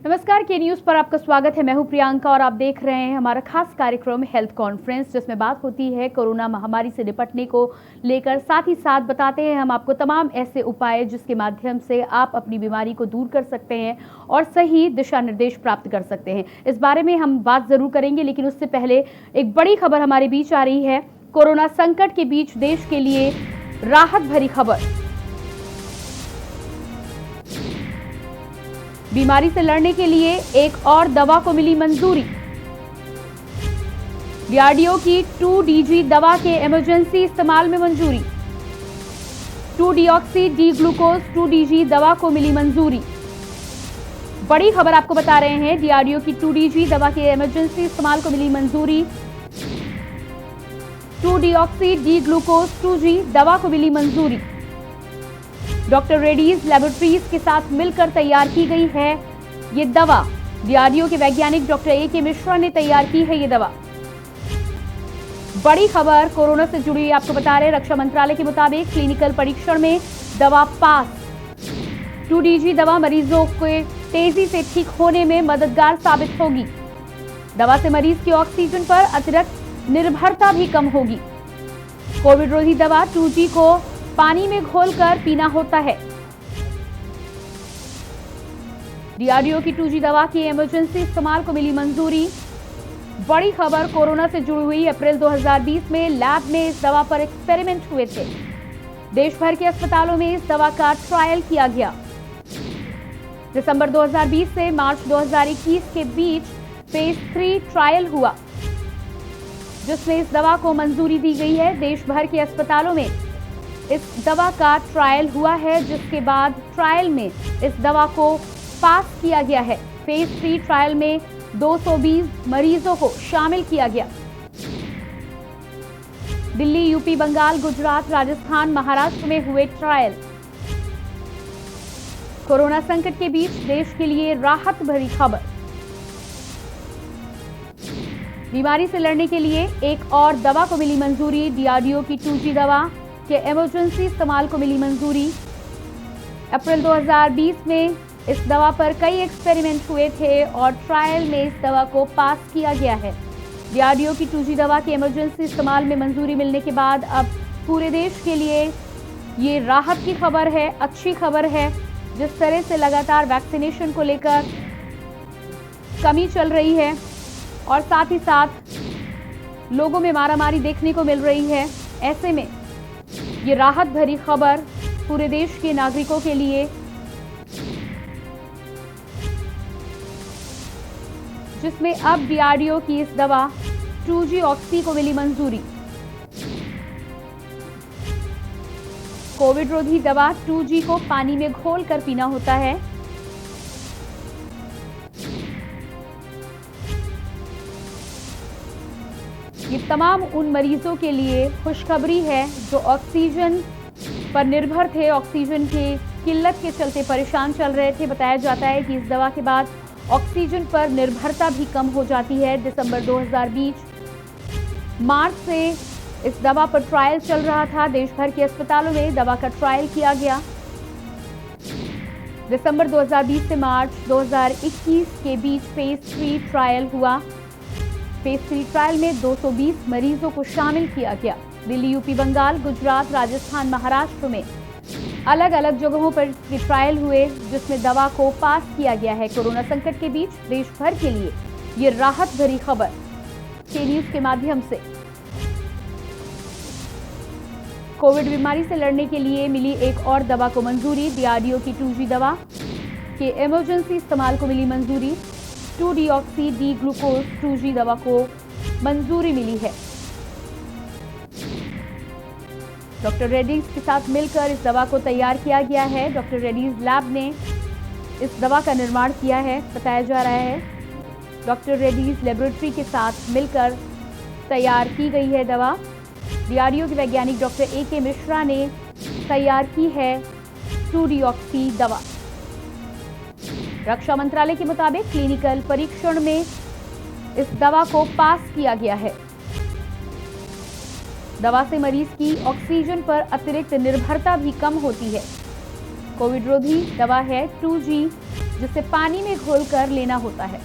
नमस्कार, के न्यूज़ पर आपका स्वागत है। मैं हूं प्रियंका और आप देख रहे हैं हमारा खास कार्यक्रम हेल्थ कॉन्फ्रेंस, जिसमें बात होती है कोरोना महामारी से निपटने को लेकर। साथ ही साथ बताते हैं हम आपको तमाम ऐसे उपाय जिसके माध्यम से आप अपनी बीमारी को दूर कर सकते हैं और सही दिशा निर्देश प्राप्त कर सकते हैं। इस बारे में हम बात जरूर करेंगे, लेकिन उससे पहले एक बड़ी खबर हमारे बीच आ रही है। कोरोना संकट के बीच देश के लिए राहत भरी खबर। बीमारी से लड़ने के लिए एक और दवा को मिली मंजूरी। डीआरडीओ की 2DG दवा के इमरजेंसी इस्तेमाल में मंजूरी। 2-डीऑक्सी डी ग्लूकोज 2DG दवा को मिली मंजूरी। बड़ी खबर आपको बता रहे हैं, डीआरडीओ की 2DG दवा के इमरजेंसी इस्तेमाल को मिली मंजूरी। 2-डीऑक्सी डी ग्लूकोज 2G दवा को मिली मंजूरी। डॉक्टर रेड्डीज लैबोरेटरीज के साथ मिलकर तैयार की गई है ये दवा। डीआरडीओ के वैज्ञानिक डॉक्टर AK मिश्रा ने तैयार की है ये दवा। बड़ी खबर कोरोना से जुड़ी आपको बता रहे हैं, रक्षा मंत्रालय के मुताबिक क्लिनिकल परीक्षण में दवा पास। 2DG दवा मरीजों के तेजी से ठीक होने में मददगार साबित होगी। दवा से मरीज की ऑक्सीजन पर अतिरिक्त निर्भरता भी कम होगी। कोविड रोधी दवा 2G को पानी में घोलकर पीना होता है। डीआरडीओ की 2G दवा की इमरजेंसी इस्तेमाल को मिली मंजूरी। बड़ी खबर कोरोना से जुड़ी हुई। अप्रैल 2020 में लैब में इस दवा पर एक्सपेरिमेंट हुए थे। देश भर के अस्पतालों में इस दवा का ट्रायल किया गया। दिसंबर 2020 से मार्च 2021 के बीच फेज 3 ट्रायल हुआ, जिसमें इस दवा को मंजूरी दी गई है। देश भर के अस्पतालों में इस दवा का ट्रायल हुआ है, जिसके बाद ट्रायल में इस दवा को पास किया गया है। फेज 3 ट्रायल में 220 मरीजों को शामिल किया गया। दिल्ली, यूपी, बंगाल, गुजरात, राजस्थान, महाराष्ट्र में हुए ट्रायल। कोरोना संकट के बीच देश के लिए राहत भरी खबर। बीमारी से लड़ने के लिए एक और दवा को मिली मंजूरी। डीआरडीओ की 2G दवा के इमरजेंसी इस्तेमाल को मिली मंजूरी। अप्रैल 2020 में इस दवा पर कई एक्सपेरिमेंट हुए थे और ट्रायल में इस दवा को पास किया गया है। डीआरडीओ की 2G दवा के इमरजेंसी इस्तेमाल में मंजूरी मिलने के बाद अब पूरे देश के लिए ये राहत की खबर है, अच्छी खबर है। जिस तरह से लगातार वैक्सीनेशन को लेकर कमी चल रही है और साथ ही साथ लोगों में मारामारी देखने को मिल रही है, ऐसे में ये राहत भरी खबर पूरे देश के नागरिकों के लिए, जिसमें अब डीआरडीओ की इस दवा 2G ऑक्सी को मिली मंजूरी। कोविड रोधी दवा 2G को पानी में घोलकर पीना होता है। ये तमाम उन मरीजों के लिए खुशखबरी है जो ऑक्सीजन पर निर्भर थे, ऑक्सीजन की किल्लत के चलते परेशान चल रहे थे। बताया जाता है कि इस दवा के बाद ऑक्सीजन पर निर्भरता भी कम हो जाती है। दिसंबर 2020 मार्च से इस दवा पर ट्रायल चल रहा था। देश भर के अस्पतालों में दवा का ट्रायल किया गया। दिसंबर 2020 से मार्च 2021 के बीच फेज 3 ट्रायल हुआ। फेज 3 ट्रायल में 220 मरीजों को शामिल किया गया। दिल्ली, यूपी, बंगाल, गुजरात, राजस्थान, महाराष्ट्र में अलग अलग जगहों पर ट्रायल हुए, जिसमें दवा को पास किया गया है। कोरोना संकट के बीच देश भर के लिए ये राहत भरी खबर के न्यूज़ के माध्यम से। कोविड बीमारी से लड़ने के लिए मिली एक और दवा को मंजूरी। डीआरडीओ की 2G दवा के इमरजेंसी इस्तेमाल को मिली मंजूरी। 2-डीऑक्सी डी ग्लूकोज 2G दवा को मंजूरी मिली है। डॉक्टर रेड्डीज के साथ मिलकर इस दवा को तैयार किया गया है। डॉक्टर रेड्डीज लैब ने इस दवा का निर्माण किया है, बताया जा रहा है। डॉक्टर रेड्डीज लेबोरेटरी के साथ मिलकर तैयार की गई है दवा। डीआरडीओ के वैज्ञानिक डॉक्टर AK मिश्रा ने तैयार की है 2-डीऑक्सी दवा। रक्षा मंत्रालय के मुताबिक क्लिनिकल परीक्षण में इस दवा को पास किया गया है। दवा से मरीज की ऑक्सीजन पर अतिरिक्त निर्भरता भी कम होती है। कोविड रोधी दवा है 2G जिसे पानी में घोलकर लेना होता है।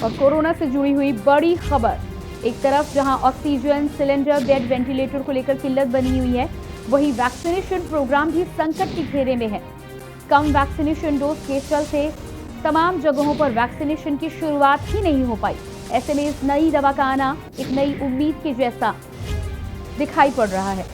और कोरोना से जुड़ी हुई बड़ी खबर, एक तरफ जहां ऑक्सीजन सिलेंडर, बेड, वेंटिलेटर को लेकर किल्लत बनी हुई है, वहीं वैक्सीनेशन प्रोग्राम भी संकट के घेरे में है। कम वैक्सीनेशन डोज के चलते तमाम जगहों पर वैक्सीनेशन की शुरुआत ही नहीं हो पाई। ऐसे में इस नई दवा का आना एक नई उम्मीद के जैसा दिखाई पड़ रहा है।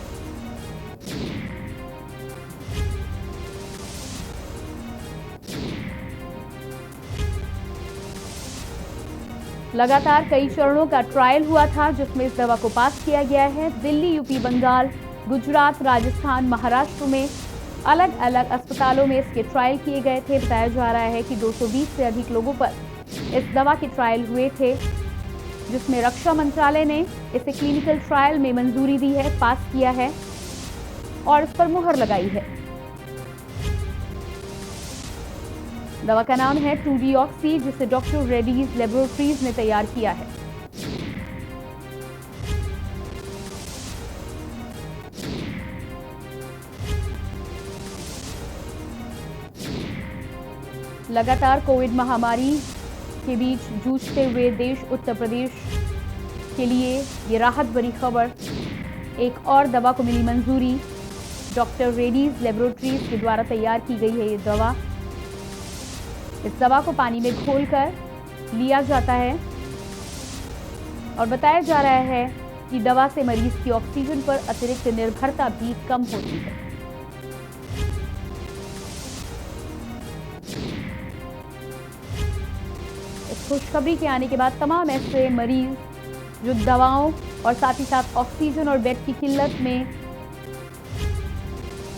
लगातार कई चरणों का ट्रायल हुआ था जिसमें इस दवा को पास किया गया है। दिल्ली, यूपी, बंगाल, गुजरात, राजस्थान, महाराष्ट्र में अलग अलग अस्पतालों में इसके ट्रायल किए गए थे। बताया जा रहा है कि 220 से अधिक लोगों पर इस दवा के ट्रायल हुए थे, जिसमें रक्षा मंत्रालय ने इसे क्लिनिकल ट्रायल में मंजूरी दी है, पास किया है और इस पर मुहर लगाई है। दवा का नाम है 2-डीऑक्सी, जिसे डॉक्टर रेड्डीज लेबोरेटरीज ने तैयार किया है। लगातार कोविड महामारी के बीच जूझते हुए देश उत्तर प्रदेश के लिए ये राहत भरी खबर। एक और दवा को मिली मंजूरी। डॉक्टर रेड्डीज लेबोरेटरीज के द्वारा तैयार की गई है ये दवा। इस दवा को पानी में घोलकर लिया जाता है और बताया जा रहा है कि दवा से मरीज की ऑक्सीजन पर अतिरिक्त निर्भरता भी कम होती है। इस खुशखबरी के आने के बाद तमाम ऐसे मरीज जो दवाओं और साथ ही साथ ऑक्सीजन और बेड की किल्लत में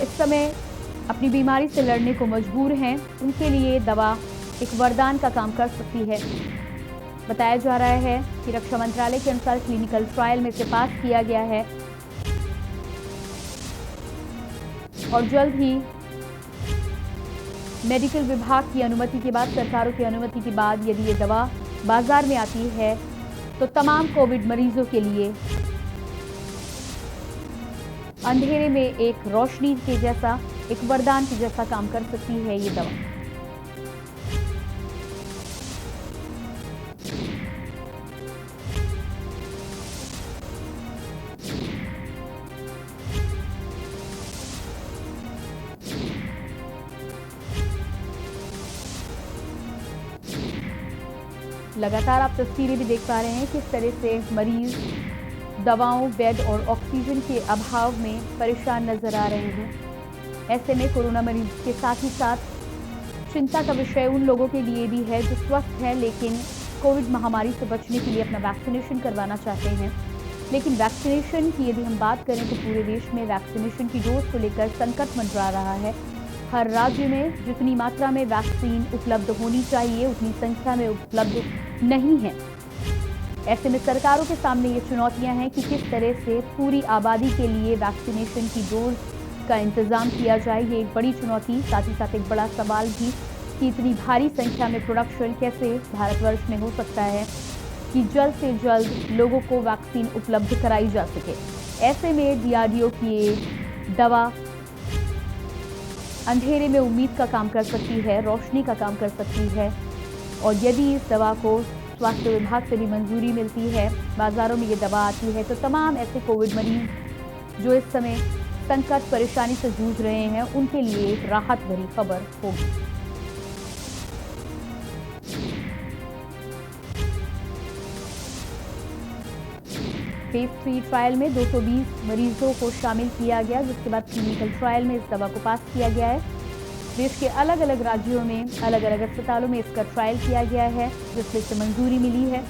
इस समय अपनी बीमारी से लड़ने को मजबूर हैं, उनके लिए दवा एक वरदान का काम कर सकती है। बताया जा रहा है कि रक्षा मंत्रालय के अनुसार क्लिनिकल ट्रायल में इसे पास किया गया है और जल्द ही मेडिकल विभाग की अनुमति के बाद, सरकारों की अनुमति के बाद यदि ये दवा बाजार में आती है तो तमाम कोविड मरीजों के लिए अंधेरे में एक रोशनी के जैसा, एक वरदान के जैसा काम कर सकती है ये दवा। लगातार आप तस्वीरें भी देख पा रहे हैं किस तरह से मरीज दवाओं, बेड और ऑक्सीजन के अभाव में परेशान नजर आ रहे हैं। ऐसे में कोरोना मरीज के साथ ही साथ चिंता का विषय उन लोगों के लिए भी है जो स्वस्थ हैं लेकिन कोविड महामारी से बचने के लिए अपना वैक्सीनेशन करवाना चाहते हैं। लेकिन वैक्सीनेशन की यदि हम बात करें तो पूरे देश में वैक्सीनेशन की डोज को लेकर संकट मंडरा रहा है। हर राज्य में जितनी मात्रा में वैक्सीन उपलब्ध होनी चाहिए उतनी संख्या में उपलब्ध नहीं है। ऐसे में सरकारों के सामने ये चुनौतियां हैं कि किस तरह से पूरी आबादी के लिए वैक्सीनेशन की डोज का इंतजाम किया जाए। ये एक बड़ी चुनौती, साथ ही साथ एक बड़ा सवाल भी कि इतनी भारी संख्या में प्रोडक्शन कैसे भारतवर्ष में हो सकता है कि जल्द से जल्द लोगों को वैक्सीन उपलब्ध कराई जा सके। ऐसे में डीआरडीओ की ये दवा अंधेरे में उम्मीद का काम कर सकती है, रोशनी का काम कर सकती है और यदि इस दवा को स्वास्थ्य विभाग से भी मंजूरी मिलती है, बाजारों में ये दवा आती है, तो तमाम ऐसे कोविड मरीज जो इस समय संकट, परेशानी से जूझ रहे हैं उनके लिए एक राहत भरी खबर होगी। फेज 3 ट्रायल में 220 मरीजों को शामिल किया गया, जिसके बाद क्लिनिकल ट्रायल में इस दवा को पास किया गया है। देश के अलग अलग राज्यों में अलग अलग अस्पतालों में इसका ट्रायल किया गया है, जिसमें इसे मंजूरी मिली है।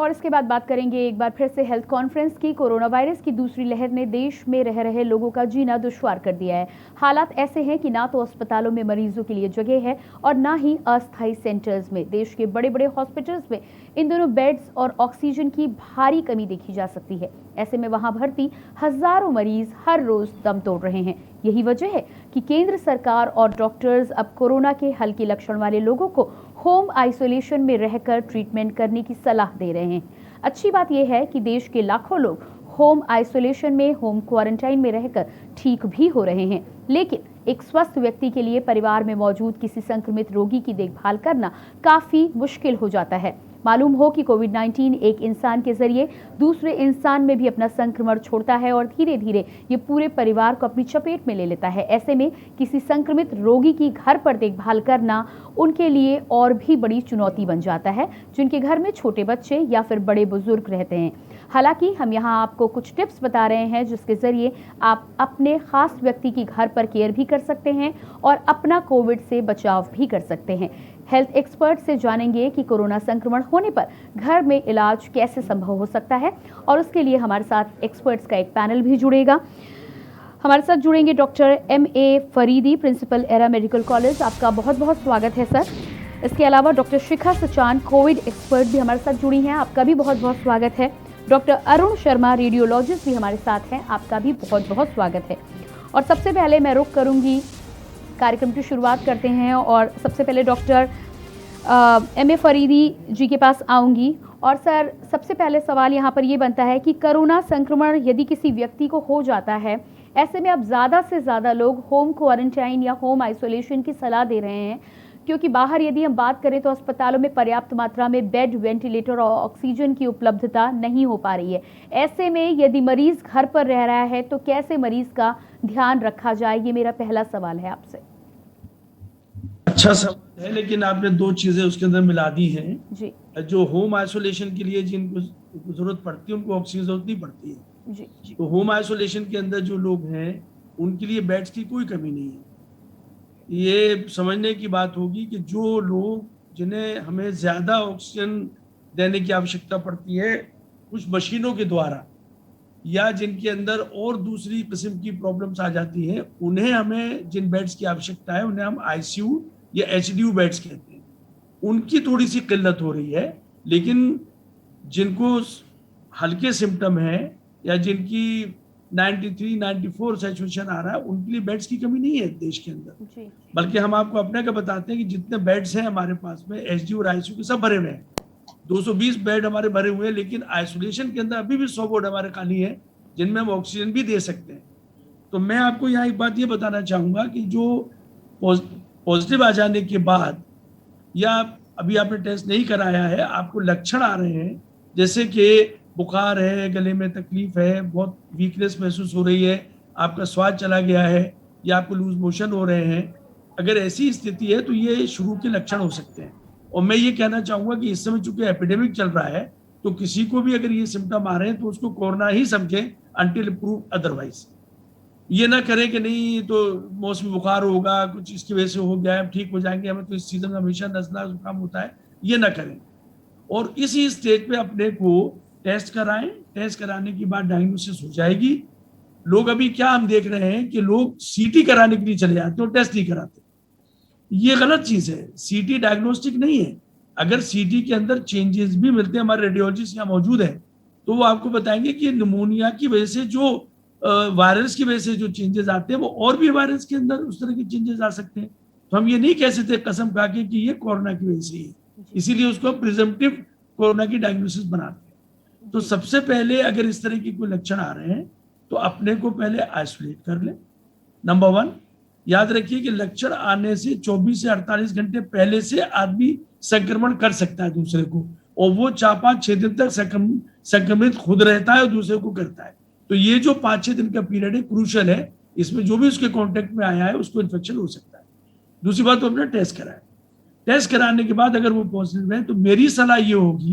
और इसके बाद बात करेंगे एक बार फिर से हेल्थ कॉन्फ्रेंस की। कोरोना वायरस की दूसरी लहर ने देश में रह रहे लोगों का जीना दुश्वार कर दिया है। हालात ऐसे हैं कि ना तो अस्पतालों में मरीजों के लिए जगह है और ना ही अस्थायी सेंटर्स में। देश के बड़े बड़े हॉस्पिटल्स में इन दोनों बेड्स और ऑक्सीजन की भारी कमी देखी जा सकती है। ऐसे में वहां भर्ती हजारों मरीज हर रोज दम तोड़ रहे हैं। यही वजह है कि केंद्र सरकार और डॉक्टर्स अब कोरोना के हल्के लक्षण वाले लोगों को होम आइसोलेशन में रहकर ट्रीटमेंट करने की सलाह दे रहे हैं। अच्छी बात यह है कि देश के लाखों लोग होम आइसोलेशन में, होम क्वारंटाइन में रहकर ठीक भी हो रहे हैं। लेकिन एक स्वस्थ व्यक्ति के लिए परिवार में मौजूद किसी संक्रमित रोगी की देखभाल करना काफी मुश्किल हो जाता है। मालूम हो कि कोविड-19 एक इंसान के जरिए दूसरे इंसान में भी अपना संक्रमण छोड़ता है और धीरे धीरे ये पूरे परिवार को अपनी चपेट में ले लेता है। ऐसे में किसी संक्रमित रोगी की घर पर देखभाल करना उनके लिए और भी बड़ी चुनौती बन जाता है, जिनके घर में छोटे बच्चे या फिर बड़े बुजुर्ग रहते हैं। हालांकि हम यहाँ आपको कुछ टिप्स बता रहे हैं जिसके जरिए आप अपने खास व्यक्ति की घर पर केयर भी कर सकते हैं और अपना कोविड से बचाव भी कर सकते हैं। हेल्थ एक्सपर्ट से जानेंगे कि कोरोना संक्रमण होने पर घर में इलाज कैसे संभव हो सकता है और उसके लिए हमारे साथ एक्सपर्ट्स का एक पैनल भी जुड़ेगा। हमारे साथ जुड़ेंगे doctor M.A. Faridi, principal era medical college. आपका बहुत बहुत स्वागत है सर। इसके अलावा doctor Shikha Sachan, Covid expert, भी हमारे साथ जुड़ी हैं। आपका भी बहुत बहुत स्वागत है। डॉक्टर अरुण शर्मा, रेडियोलॉजिस्ट, भी हमारे साथ हैं। आपका भी बहुत बहुत स्वागत है। और सबसे पहले मैं रुक करूंगी, कार्यक्रम की शुरुआत करते हैं और सबसे पहले डॉक्टर M.A. फरीदी जी के पास आऊंगी। और सर, सबसे पहले सवाल यहाँ पर ये बनता है कि कोरोना संक्रमण यदि किसी व्यक्ति को हो जाता है, ऐसे में अब ज़्यादा से ज़्यादा लोग होम क्वारंटाइन या होम आइसोलेशन की सलाह दे रहे हैं, क्योंकि बाहर यदि हम बात करें तो अस्पतालों में पर्याप्त मात्रा में बेड, वेंटिलेटर और ऑक्सीजन की उपलब्धता नहीं हो पा रही है। ऐसे में यदि मरीज घर पर रह रहा है तो कैसे मरीज का ध्यान रखा जाए, ये मेरा पहला सवाल है आपसे। अच्छा सवाल है, लेकिन आपने दो चीजें उसके अंदर मिला दी हैं जी। जो होम आइसोलेशन के लिए जिनको जरूरत पड़ती है उनको ऑक्सीजन जरूरत नहीं पड़ती है। जी। तो होम आइसोलेशन के अंदर जो लोग हैं उनके लिए बेड्स की कोई कमी नहीं है। ये समझने की बात होगी कि जो लोग जिन्हें हमें ज्यादा ऑक्सीजन देने की आवश्यकता पड़ती है कुछ मशीनों के द्वारा, या जिनके अंदर और दूसरी किस्म की प्रॉब्लम्स आ जाती हैं, उन्हें हमें जिन बेड्स की आवश्यकता है उन्हें हम ICU या HDU बेड्स कहते हैं। उनकी थोड़ी सी किल्लत हो रही है, लेकिन जिनको हल्के सिम्टम है या जिनकी 93-94 सैचुरेशन आ रहा है, उनके लिए बेड्स की कमी नहीं है देश के अंदर। बल्कि हम आपको अपने का बताते हैं कि जितने बेड्स हैं हमारे पास में HDU और ICU के सब भरे हुए हैं। 220 बेड हमारे भरे हुए हैं, लेकिन आइसोलेशन के अंदर अभी भी 100 बेड हमारे खाली है जिनमें हम ऑक्सीजन भी दे सकते हैं। तो मैं आपको यहाँ एक बात ये बताना चाहूँगा कि जो पॉजिटिव आ जाने के बाद या अभी आपने टेस्ट नहीं कराया है, आपको लक्षण आ रहे हैं जैसे कि बुखार है, गले में तकलीफ है, बहुत वीकनेस महसूस हो रही है, आपका स्वाद चला गया है या आपको लूज मोशन हो रहे हैं, अगर ऐसी स्थिति है तो ये शुरू के लक्षण हो सकते हैं। और मैं ये कहना चाहूँगा कि इस समय चूंकि एपिडेमिक चल रहा है तो किसी को भी अगर ये सिम्टम आ रहे हैं तो उसको कोरोना ही समझें अंटिल प्रूव अदरवाइज। ये ना करें कि नहीं तो मौसमी बुखार होगा, कुछ इसकी वजह से हो गया है, ठीक हो जाएंगे, हमें तो इस सीजन में हमेशा नजला जुकाम होता है, ये ना करें। और इसी स्टेज पे अपने को टेस्ट कराएं। टेस्ट कराने के बाद डायग्नोसिस हो जाएगी। लोग अभी क्या हम देख रहे हैं कि लोग CT कराने के लिए चले जाते हैं और टेस्ट नहीं कराते। ये गलत चीज है। CT डायग्नोस्टिक नहीं है। अगर CT के अंदर चेंजेस भी मिलते हैं, हमारे रेडियोलॉजिस्ट यहाँ मौजूद है, तो वो आपको बताएंगे कि निमोनिया की वजह से जो वायरस की वजह से जो चेंजेस आते हैं वो और भी वायरस के अंदर उस तरह के चेंजेस आ सकते हैं। तो हम ये नहीं कह सकते कसम खा के कि ये कोरोना की वजह से ही, इसीलिए उसको प्रिजम्पटिव कोरोना की डायग्नोसिस बनाते हैं। तो सबसे पहले अगर इस तरह के कोई लक्षण आ रहे हैं तो अपने को पहले आइसोलेट कर लें। नंबर 1, याद रखिए कि लक्षण आने से 24 से 48 घंटे पहले से आदमी संक्रमण कर सकता है दूसरे को, और वो 4-5-6 दिन तक संक्रमित खुद रहता है और दूसरे को करता है। तो ये जो 5-6 दिन का पीरियड है क्रूशियल है, इसमें जो भी उसके कांटेक्ट में आया है उसको इन्फेक्शन हो सकता है। दूसरी बात, तो अपना टेस्ट कराए। टेस्ट कराने के बाद अगर वो पॉजिटिव है तो मेरी सलाह ये होगी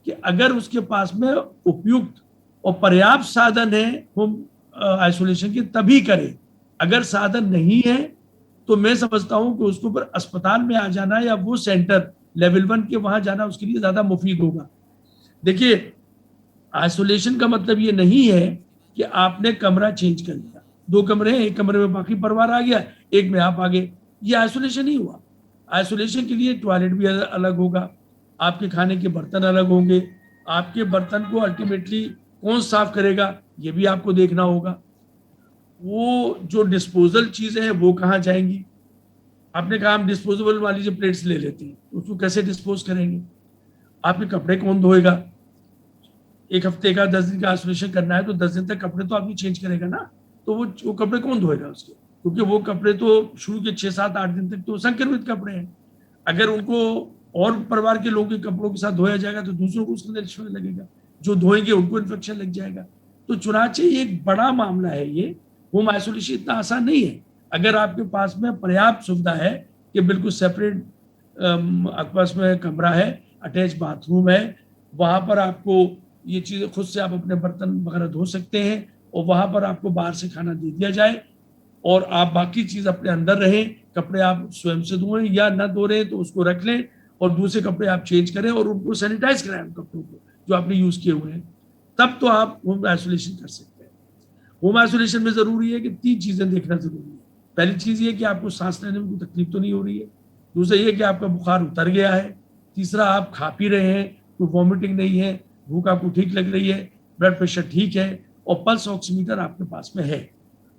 कि अगर उसके पास में उपयुक्त और पर्याप्त साधन है होम आइसोलेशन के, तभी करे। अगर साधन नहीं है तो मैं समझता हूं कि उसको पर अस्पताल में आ जाना या वो सेंटर लेवल 1 के वहां जाना उसके लिए ज्यादा मुफीद होगा। देखिए, आइसोलेशन का मतलब ये नहीं है कि आपने कमरा चेंज कर लिया, 2 कमरे हैं, एक कमरे में बाकी परिवार आ गया, एक में आप आ गए, ये आइसोलेशन नहीं हुआ। आइसोलेशन के लिए टॉयलेट भी अलग होगा, आपके खाने के बर्तन अलग होंगे, आपके बर्तन को अल्टीमेटली कौन साफ करेगा ये भी आपको देखना होगा। वो जो डिस्पोजल चीजें हैं वो कहाँ जाएंगी? आपने कहा हम डिस्पोजेबल वाली जो प्लेट्स ले लेते हैं, उसको कैसे डिस्पोज करेंगे? आपके कपड़े कौन धोएगा? 1 हफ्ते का 10 दिन का आइसोलेशन करना है तो 10 दिन तक कपड़े तो आदमी चेंज करेगा ना, तो वो कपड़े कौन धोएगा उसके? क्योंकि वो कपड़े तो शुरू के 6-7-8 दिन तक तो संक्रमित कपड़े हैं। अगर उनको और परिवार के लोगों के कपड़ों के साथ धोया जाएगा तो दूसरों को उसके अंदर इन्फेक्शन लगेगा, जो धोएंगे उनको इन्फेक्शन लग जाएगा। तो चुनाचे एक बड़ा मामला है ये। होम आइसोलेशन इतना आसान नहीं है। अगर आपके पास में पर्याप्त सुविधा है कि बिल्कुल सेपरेट आपके पास में कमरा है, अटैच बाथरूम है, वहां पर आपको ये चीजें खुद से आप अपने बर्तन वगैरह धो सकते हैं और वहां पर आपको बाहर से खाना दे दिया जाए और आप बाकी चीज अपने अंदर रहें, कपड़े आप स्वयं से धोएं या न धो रहे तो उसको रख लें और दूसरे कपड़े आप चेंज करें और उनको सैनिटाइज कराएं उन कपड़ों को जो आपने यूज किए हुए हैं, तब तो आप होम आइसोलेशन कर सकते हैं। होम आइसोलेशन में जरूरी है कि 3 चीजें देखना जरूरी है। पहली चीज ये कि आपको सांस लेने में कोई तकलीफ तो नहीं हो रही है, दूसरा ये कि आपका बुखार उतर गया है, तीसरा आप खा पी रहे हैं, कोई वॉमिटिंग नहीं है, भूख आपको ठीक लग रही है, ब्लड प्रेशर ठीक है और पल्स ऑक्सीमीटर आपके पास में है।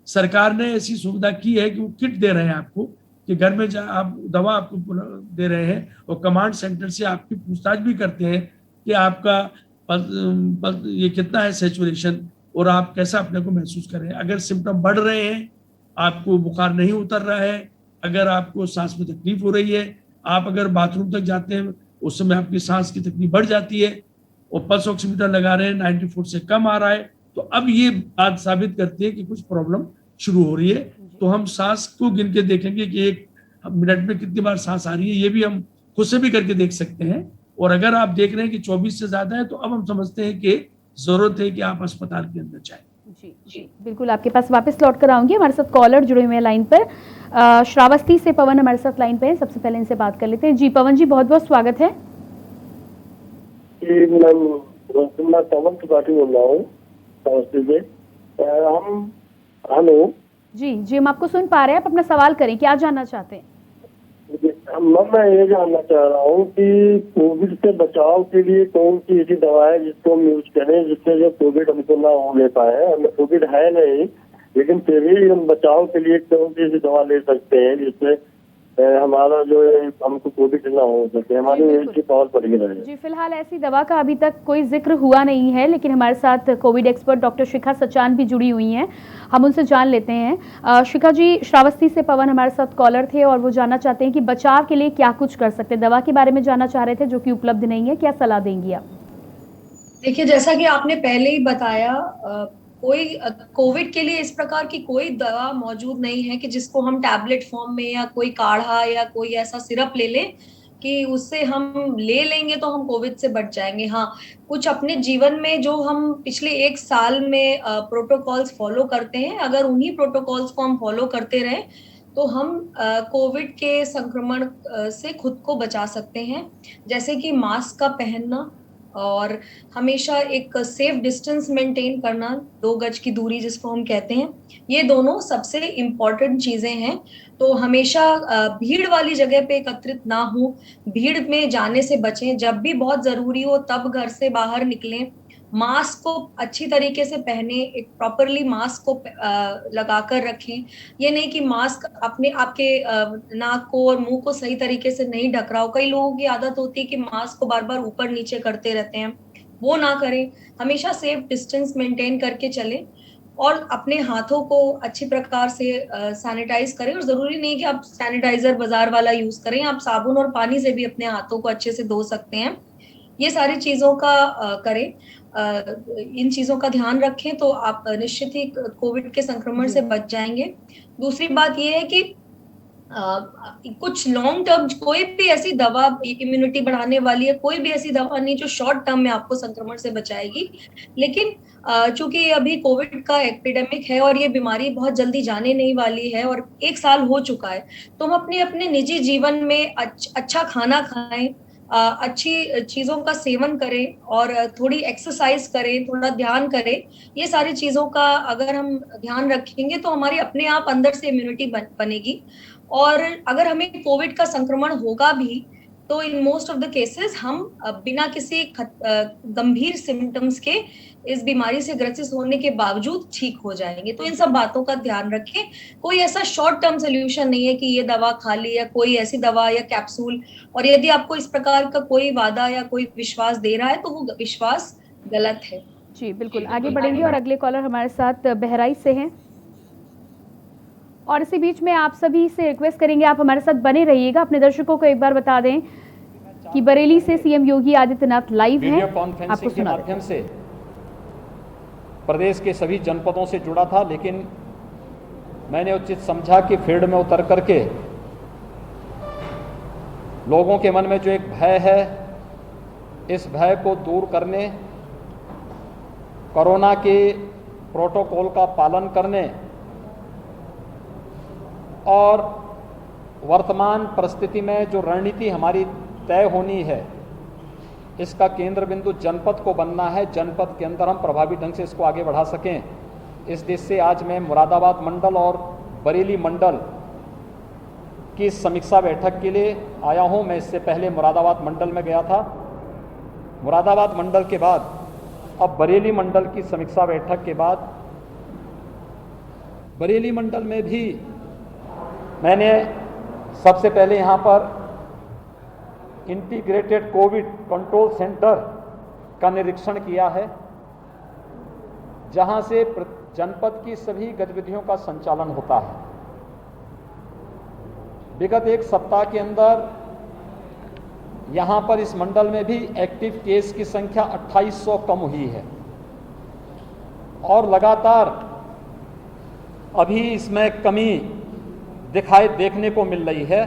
सरकार ने ऐसी सुविधा की है कि वो किट दे रहे हैं आपको कि घर में आप दवा आपको दे रहे हैं और कमांड सेंटर से आपकी पूछताछ भी करते हैं कि आपका ये कितना है सैचुरेशन और आप कैसा अपने को महसूस कर रहे हैं। अगर सिम्टम बढ़ रहे हैं, आपको बुखार नहीं उतर रहा है, अगर आपको सांस में तकलीफ हो रही है, आप अगर बाथरूम तक जाते हैं उस समय आपकी सांस की तकलीफ बढ़ जाती है और पल्स ऑक्सीमीटर लगा रहे हैं 94 से कम आ रहा है, तो अब ये बात साबित करती है कि कुछ प्रॉब्लम शुरू हो रही है। तो हम सांस को गिन के देखेंगे कि 1 मिनट में कितनी बार सांस आ रही है, ये भी हम खुद से भी करके देख सकते हैं। और अगर आप देख रहे हैं कि 24 से ज्यादा है तो अब हम समझते हैं कि जरूरत है कि आप अस्पताल के अंदर जाएं। जी जी बिल्कुल, आपके पास वापस लौट कर आऊंगी। हमारे साथ कॉलर जुड़े हुए हैं लाइन पर। श्रावस्ती से पवन हमारे साथ लाइन पे है, सबसे पहले इनसे बात कर लेते हैं। जी पवन जी, बहुत बहुत स्वागत है। जी मैं पवन त्रिपाठी बोल रहा हूँ श्रावस्ती से। हम हेलो जी हम आपको सुन पा रहे हैं, आप अपना सवाल करें, क्या जानना चाहते हैं? मैं ये जानना चाह रहा हूँ कि कोविड से बचाव के लिए कौन सी ऐसी दवा है जिसको हम यूज करें जिससे जो कोविड हमको ना हो ले पाए। हमें कोविड है नहीं, लेकिन फिर भी हम बचाव के लिए कौन सी ऐसी दवा ले सकते हैं जिससे हमारा जो है हमको कोविड ना हो सके, हमारी इम्यूनिटी की पावर बढ़ी रहे। जी फिलहाल ऐसी दवा का अभी तक कोई जिक्र हुआ नहीं है, लेकिन हमारे साथ Covid expert doctor Shikha Sachan भी जुड़ी हुई हैं, हम उनसे जान लेते हैं। शिखा जी, श्रावस्ती से पवन हमारे साथ कॉलर थे और वो जानना चाहते हैं कि बचाव के लिए क्या कुछ कर सकते हैं। दवा के बारे में जानना चाह रहे थे जो कि उपलब्ध नहीं है, क्या सलाह देंगी आप? देखिए, जैसा कि आपने पहले ही बताया, कोई कोविड के लिए इस प्रकार की कोई दवा मौजूद नहीं है कि जिसको हम टैबलेट फॉर्म में या कोई काढ़ा या कोई ऐसा सिरप ले लें कि उससे हम ले लेंगे तो हम कोविड से बच जाएंगे। हाँ, कुछ अपने जीवन में जो हम पिछले 1 साल में प्रोटोकॉल्स फॉलो करते हैं, अगर उन्हीं प्रोटोकॉल्स को हम फॉलो करते रहें तो हम कोविड के संक्रमण से खुद को बचा सकते हैं। जैसे कि मास्क का पहनना और हमेशा एक सेफ डिस्टेंस मेंटेन करना, 2 गज की दूरी जिसको हम कहते हैं, ये दोनों सबसे इम्पोर्टेंट चीजें हैं। तो हमेशा भीड़ वाली जगह पे एकत्रित ना हो, भीड़ में जाने से बचें, जब भी बहुत जरूरी हो तब घर से बाहर निकलें, मास्क को अच्छी तरीके से पहने, एक प्रॉपरली मास्क को लगा कर रखें। ये नहीं कि मास्क अपने आपके नाक को और मुंह को सही तरीके से नहीं ढक रहा हो। कई लोगों की आदत होती है कि मास्क को बार बार ऊपर नीचे करते रहते हैं, वो ना करें। हमेशा सेफ डिस्टेंस मेंटेन करके चलें और अपने हाथों को अच्छी प्रकार से सैनिटाइज करें। और जरूरी नहीं कि आप सैनिटाइजर बाजार वाला यूज करें, आप साबुन और पानी से भी अपने हाथों को अच्छे से धो सकते हैं। ये सारी चीजों का करें, इन चीजों का ध्यान रखें तो आप निश्चित ही कोविड के संक्रमण से बच जाएंगे। दूसरी बात ये है कि कुछ लॉन्ग टर्म कोई भी ऐसी दवा इम्यूनिटी बढ़ाने वाली है, कोई भी ऐसी दवा नहीं जो शॉर्ट टर्म में आपको संक्रमण से बचाएगी। लेकिन चूंकि अभी कोविड का एपिडेमिक है और ये बीमारी बहुत जल्दी जाने नहीं वाली है और 1 साल हो चुका है, तो हम अपने अपने निजी जीवन में अच्छा खाना खाएं, अच्छी चीजों का सेवन करें और थोड़ी एक्सरसाइज करें, थोड़ा ध्यान करें। ये सारी चीजों का अगर हम ध्यान रखेंगे तो हमारी अपने आप अंदर से इम्यूनिटी बनेगी। और अगर हमें कोविड का संक्रमण होगा भी तो in most of the cases हम बिना किसी गंभीर सिम्टम्स के इस बीमारी से ग्रसित होने के बावजूद ठीक हो जाएंगे। तो इन सब बातों का ध्यान रखें। कोई ऐसा शॉर्ट टर्म सोल्यूशन नहीं है कि ये दवा खा ली या कोई ऐसी दवा या कैप्सूल, और यदि आपको इस प्रकार का कोई वादा या कोई विश्वास दे रहा है तो वो विश्वास गलत है। जी बिल्कुल, आगे बढ़ेंगे और अगले कॉलर हमारे साथ बहराइच से हैं। और इसी बीच में आप सभी से रिक्वेस्ट करेंगे आप हमारे साथ बने रहिएगा। अपने दर्शकों को एक बार बता दें कि बरेली से सीएम योगी आदित्यनाथ लाइव हैं। वीडियो कॉन्फ्रेंसिंग के माध्यम से प्रदेश के सभी जनपदों से जुड़ा था, लेकिन मैंने उचित समझा कि फील्ड में उतर करके लोगों के मन में जो एक भय है, इस भय को दूर करने, कोरोना के प्रोटोकॉल का पालन करने और वर्तमान परिस्थिति में जो रणनीति हमारी तय होनी है, इसका केंद्र बिंदु जनपद को बनना है। जनपद के अंदर हम प्रभावी ढंग से इसको आगे बढ़ा सकें, इस देश से आज मैं मुरादाबाद मंडल और बरेली मंडल की समीक्षा बैठक के लिए आया हूं। मैं इससे पहले मुरादाबाद मंडल में गया था। मुरादाबाद मंडल के बाद अब बरेली मंडल की समीक्षा बैठक के बाद बरेली मंडल में भी मैंने सबसे पहले यहाँ पर इंटीग्रेटेड कोविड कंट्रोल सेंटर का निरीक्षण किया है, जहाँ से जनपद की सभी गतिविधियों का संचालन होता है। विगत एक सप्ताह के अंदर यहाँ पर इस मंडल में भी एक्टिव केस की संख्या 2800 कम हुई है और लगातार अभी इसमें कमी देखने को मिल रही है।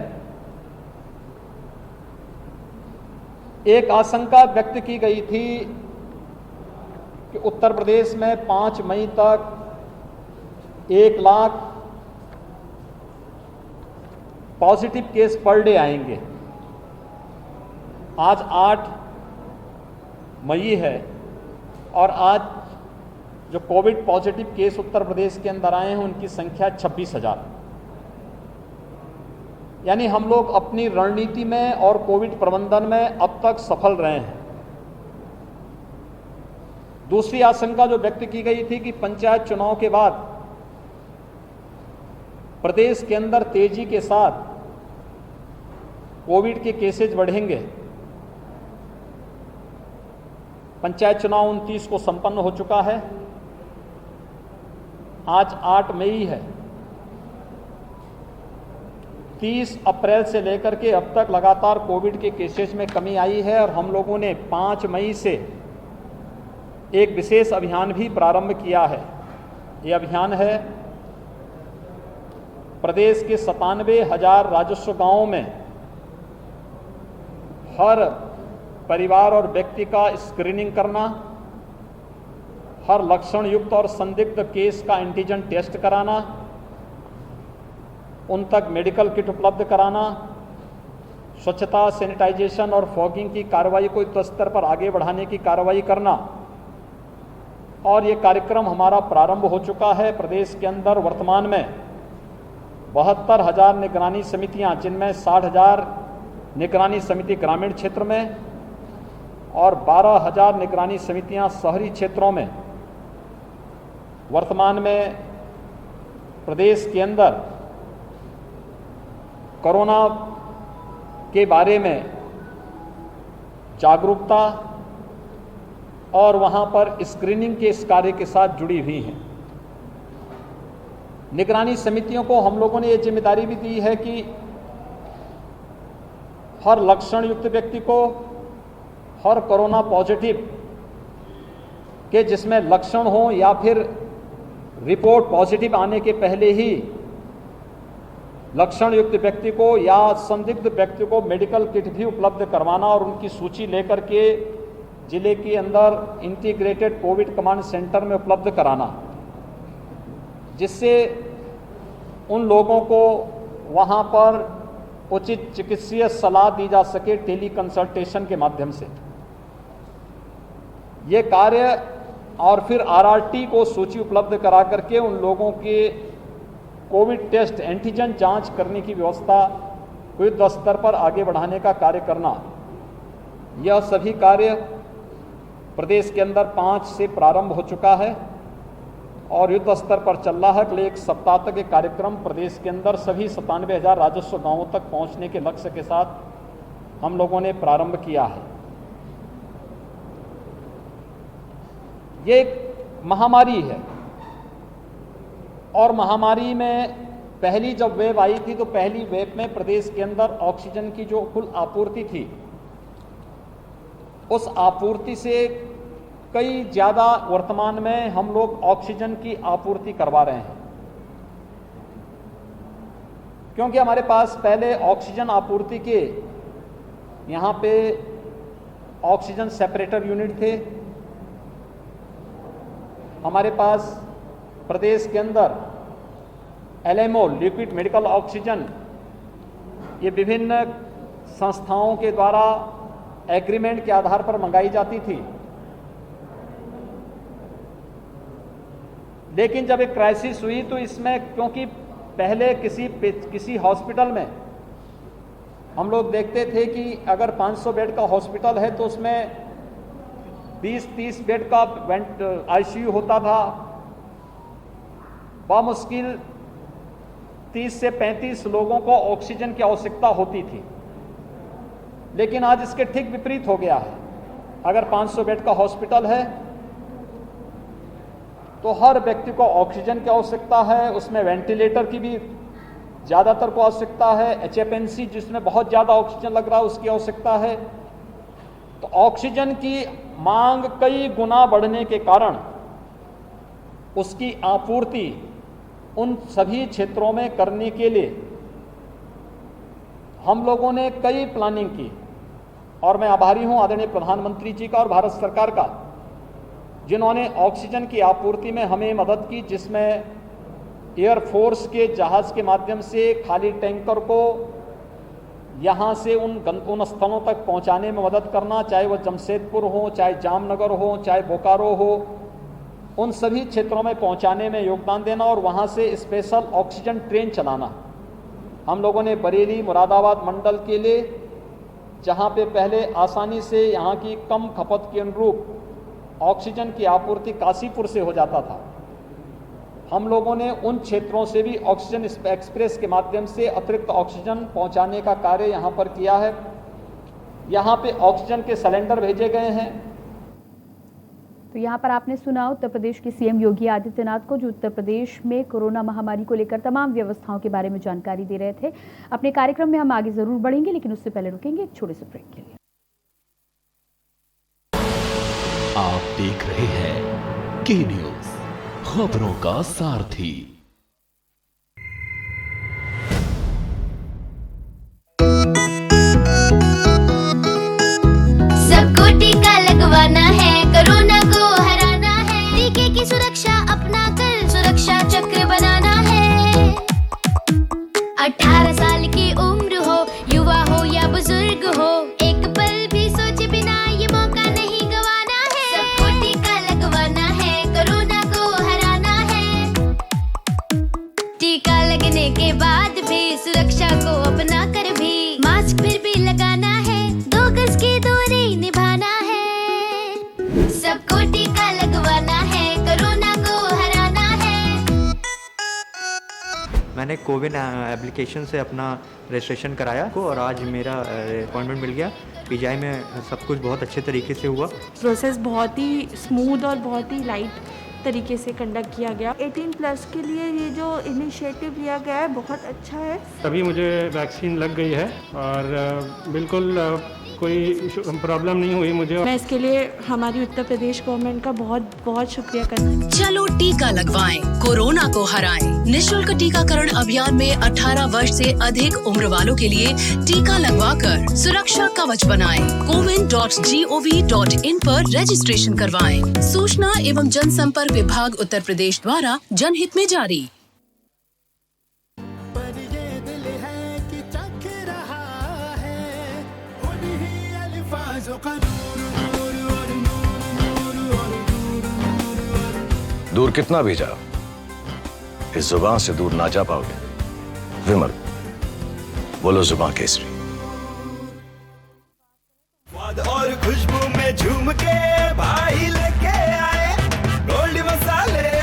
एक आशंका व्यक्त की गई थी कि उत्तर प्रदेश में 5 मई तक 1 lakh positive case per day आएंगे। आज 8 मई है और आज जो Covid positive case Uttar Pradesh के अंदर आए हैं उनकी संख्या 26,000। यानी हम लोग अपनी रणनीति में और कोविड प्रबंधन में अब तक सफल रहे हैं। दूसरी आशंका जो व्यक्त की गई थी कि पंचायत चुनाव के बाद प्रदेश के अंदर तेजी के साथ कोविड के केसेज बढ़ेंगे। पंचायत चुनाव 29 को संपन्न हो चुका है। आज 8 मई है। 30 अप्रैल से लेकर के अब तक लगातार कोविड के केसेस में कमी आई है और हम लोगों ने 5 मई से एक विशेष अभियान भी प्रारंभ किया है। ये अभियान है प्रदेश के 97,000 राजस्व गांवों में हर परिवार और व्यक्ति का स्क्रीनिंग करना, हर लक्षण युक्त और संदिग्ध केस का एंटीजन टेस्ट कराना, उन तक मेडिकल किट उपलब्ध कराना, स्वच्छता, सैनिटाइजेशन और फॉगिंग की कार्रवाई को युद्ध स्तर पर आगे बढ़ाने की कार्रवाई करना। और ये कार्यक्रम हमारा प्रारंभ हो चुका है। प्रदेश के अंदर वर्तमान में 72,000 निगरानी समितियां, जिनमें 60,000 निगरानी समिति ग्रामीण क्षेत्र में और 12,000 निगरानी समितियां शहरी क्षेत्रों में वर्तमान में प्रदेश के अंदर कोरोना के बारे में जागरूकता और वहां पर स्क्रीनिंग के इस कार्य के साथ जुड़ी हुई हैं। निगरानी समितियों को हम लोगों ने ये जिम्मेदारी भी दी है कि हर लक्षण युक्त व्यक्ति को, हर कोरोना पॉजिटिव के जिसमें लक्षण हो या फिर रिपोर्ट पॉजिटिव आने के पहले ही लक्षण युक्त व्यक्ति को या संदिग्ध व्यक्ति को मेडिकल किट भी उपलब्ध करवाना और उनकी सूची लेकर के जिले के अंदर इंटीग्रेटेड कोविड कमांड सेंटर में उपलब्ध कराना, जिससे उन लोगों को वहाँ पर उचित चिकित्सीय सलाह दी जा सके टेली कंसल्टेशन के माध्यम से। ये कार्य और फिर आरआरटी को सूची उपलब्ध करा करके उन लोगों के कोविड टेस्ट एंटीजन जांच करने की व्यवस्था युद्ध स्तर पर आगे बढ़ाने का कार्य करना, यह सभी कार्य प्रदेश के अंदर 5 से प्रारंभ हो चुका है और युद्ध स्तर पर चल रहा है। अगले 1 सप्ताह तक ये कार्यक्रम प्रदेश के अंदर सभी 97,000 राजस्व गांवों तक पहुंचने के लक्ष्य के साथ हम लोगों ने प्रारंभ किया है। ये एक महामारी है और महामारी में पहली जब वेव आई थी तो पहली वेव में प्रदेश के अंदर ऑक्सीजन की जो कुल आपूर्ति थी, उस आपूर्ति से कई ज़्यादा वर्तमान में हम लोग ऑक्सीजन की आपूर्ति करवा रहे हैं, क्योंकि हमारे पास पहले ऑक्सीजन आपूर्ति के यहाँ पे ऑक्सीजन सेपरेटर यूनिट थे। हमारे पास प्रदेश के अंदर एलएमओ लिक्विड मेडिकल ऑक्सीजन ये विभिन्न संस्थाओं के द्वारा एग्रीमेंट के आधार पर मंगाई जाती थी। लेकिन जब एक क्राइसिस हुई तो इसमें, क्योंकि पहले किसी हॉस्पिटल में हम लोग देखते थे कि अगर 500 बेड का हॉस्पिटल है तो उसमें 20-30 बेड का आईसीयू होता था, बामुश्किल 30 से 35 लोगों को ऑक्सीजन की आवश्यकता होती थी। लेकिन आज इसके ठीक विपरीत हो गया है। अगर 500 बेड का हॉस्पिटल है तो हर व्यक्ति को ऑक्सीजन की आवश्यकता है, उसमें वेंटिलेटर की भी ज़्यादातर को आवश्यकता है, एचएफएनसी जिसमें बहुत ज़्यादा ऑक्सीजन लग रहा है उसकी आवश्यकता है। तो ऑक्सीजन की मांग कई गुना बढ़ने के कारण उसकी आपूर्ति उन सभी क्षेत्रों में करने के लिए हम लोगों ने कई प्लानिंग की और मैं आभारी हूं आदरणीय प्रधानमंत्री जी का और भारत सरकार का, जिन्होंने ऑक्सीजन की आपूर्ति में हमें मदद की, जिसमें एयरफोर्स के जहाज के माध्यम से खाली टैंकर को यहाँ से उन स्थलों तक पहुँचाने में मदद करना, चाहे वह जमशेदपुर हो, चाहे जामनगर हो, चाहे बोकारो हो, उन सभी क्षेत्रों में पहुँचाने में योगदान देना और वहाँ से स्पेशल ऑक्सीजन ट्रेन चलाना। हम लोगों ने बरेली मुरादाबाद मंडल के लिए, जहाँ पे पहले आसानी से यहाँ की कम खपत के अनुरूप ऑक्सीजन की आपूर्ति काशीपुर से हो जाता था, हम लोगों ने उन क्षेत्रों से भी ऑक्सीजन एक्सप्रेस के माध्यम से अतिरिक्त ऑक्सीजन पहुंचाने का कार्य यहां पर किया है। यहां पे ऑक्सीजन के सिलेंडर भेजे गए हैं। तो यहाँ पर आपने सुना उत्तर प्रदेश के सीएम योगी आदित्यनाथ को, जो उत्तर प्रदेश में कोरोना महामारी को लेकर तमाम व्यवस्थाओं के बारे में जानकारी दे रहे थे। अपने कार्यक्रम में हम आगे जरूर बढ़ेंगे, लेकिन उससे पहले रुकेंगे एक छोटे से ब्रेक के लिए। आप देख रहे हैं के न्यूज, खबरों का सारथी। सबको टीका लगवाना है, कोरोना को हराना है। टीके की सुरक्षा अपना कर सुरक्षा चक्र बनाना है। 18 साल की उम्र हो, युवा हो या बुजुर्ग हो, एक पल भी सोचे बिना ये मौका नहीं गवाना है। सबको टीका लगवाना है, कोरोना को हराना है। टीका लगने के बाद भी सुरक्षा को अपना कर भी मास्क फिर भी लगाना है, 2 गज की दूरी निभाना है। सबको टीका लगवाना है, कोरोना को हराना है। मैंने कोविन एप्लीकेशन से अपना रजिस्ट्रेशन कराया और आज मेरा अपॉइंटमेंट मिल गया। पीजीआई में सब कुछ बहुत अच्छे तरीके से हुआ। प्रोसेस बहुत ही स्मूथ और बहुत ही लाइट तरीके से कंडक्ट किया गया। 18+ के लिए ये जो इनिशिएटिव लिया गया है बहुत अच्छा है। अभी मुझे वैक्सीन लग गई है और बिल्कुल कोई प्रॉब्लम नहीं हुई मुझे। मैं इसके लिए हमारी उत्तर प्रदेश गवर्नमेंट का बहुत बहुत शुक्रिया करना। चलो टीका लगवाएं, कोरोना को हराएं। निःशुल्क टीकाकरण अभियान में 18 वर्ष से अधिक उम्र वालों के लिए टीका लगवाकर सुरक्षा कवच बनाएं। cowin.gov.in पर रजिस्ट्रेशन करवाएं। सूचना एवं जनसंपर्क विभाग उत्तर प्रदेश द्वारा जनहित में जारी। दूर कितना भी जाओ, इस जुबान से दूर ना जा पाओगे। विमल, बोलो जुबान केसरी। और खुशबू में झूम के भाई लेके आए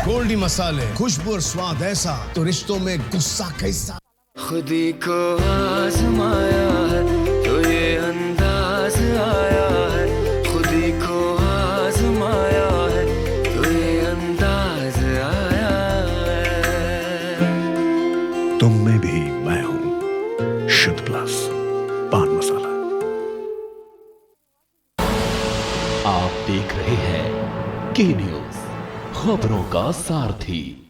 गोल्डी मसाले, खुशबू और स्वाद ऐसा तो रिश्तों में गुस्सा कैसा। खुदी को आजमाया है तो ये अंदाज आया है, खुदी को आजमाया है तो ये अंदाज आया है। तुम में भी मैं हूं, शुद्ध प्लस पान मसाला। आप देख रहे हैं के न्यूज, खबरों का सारथी।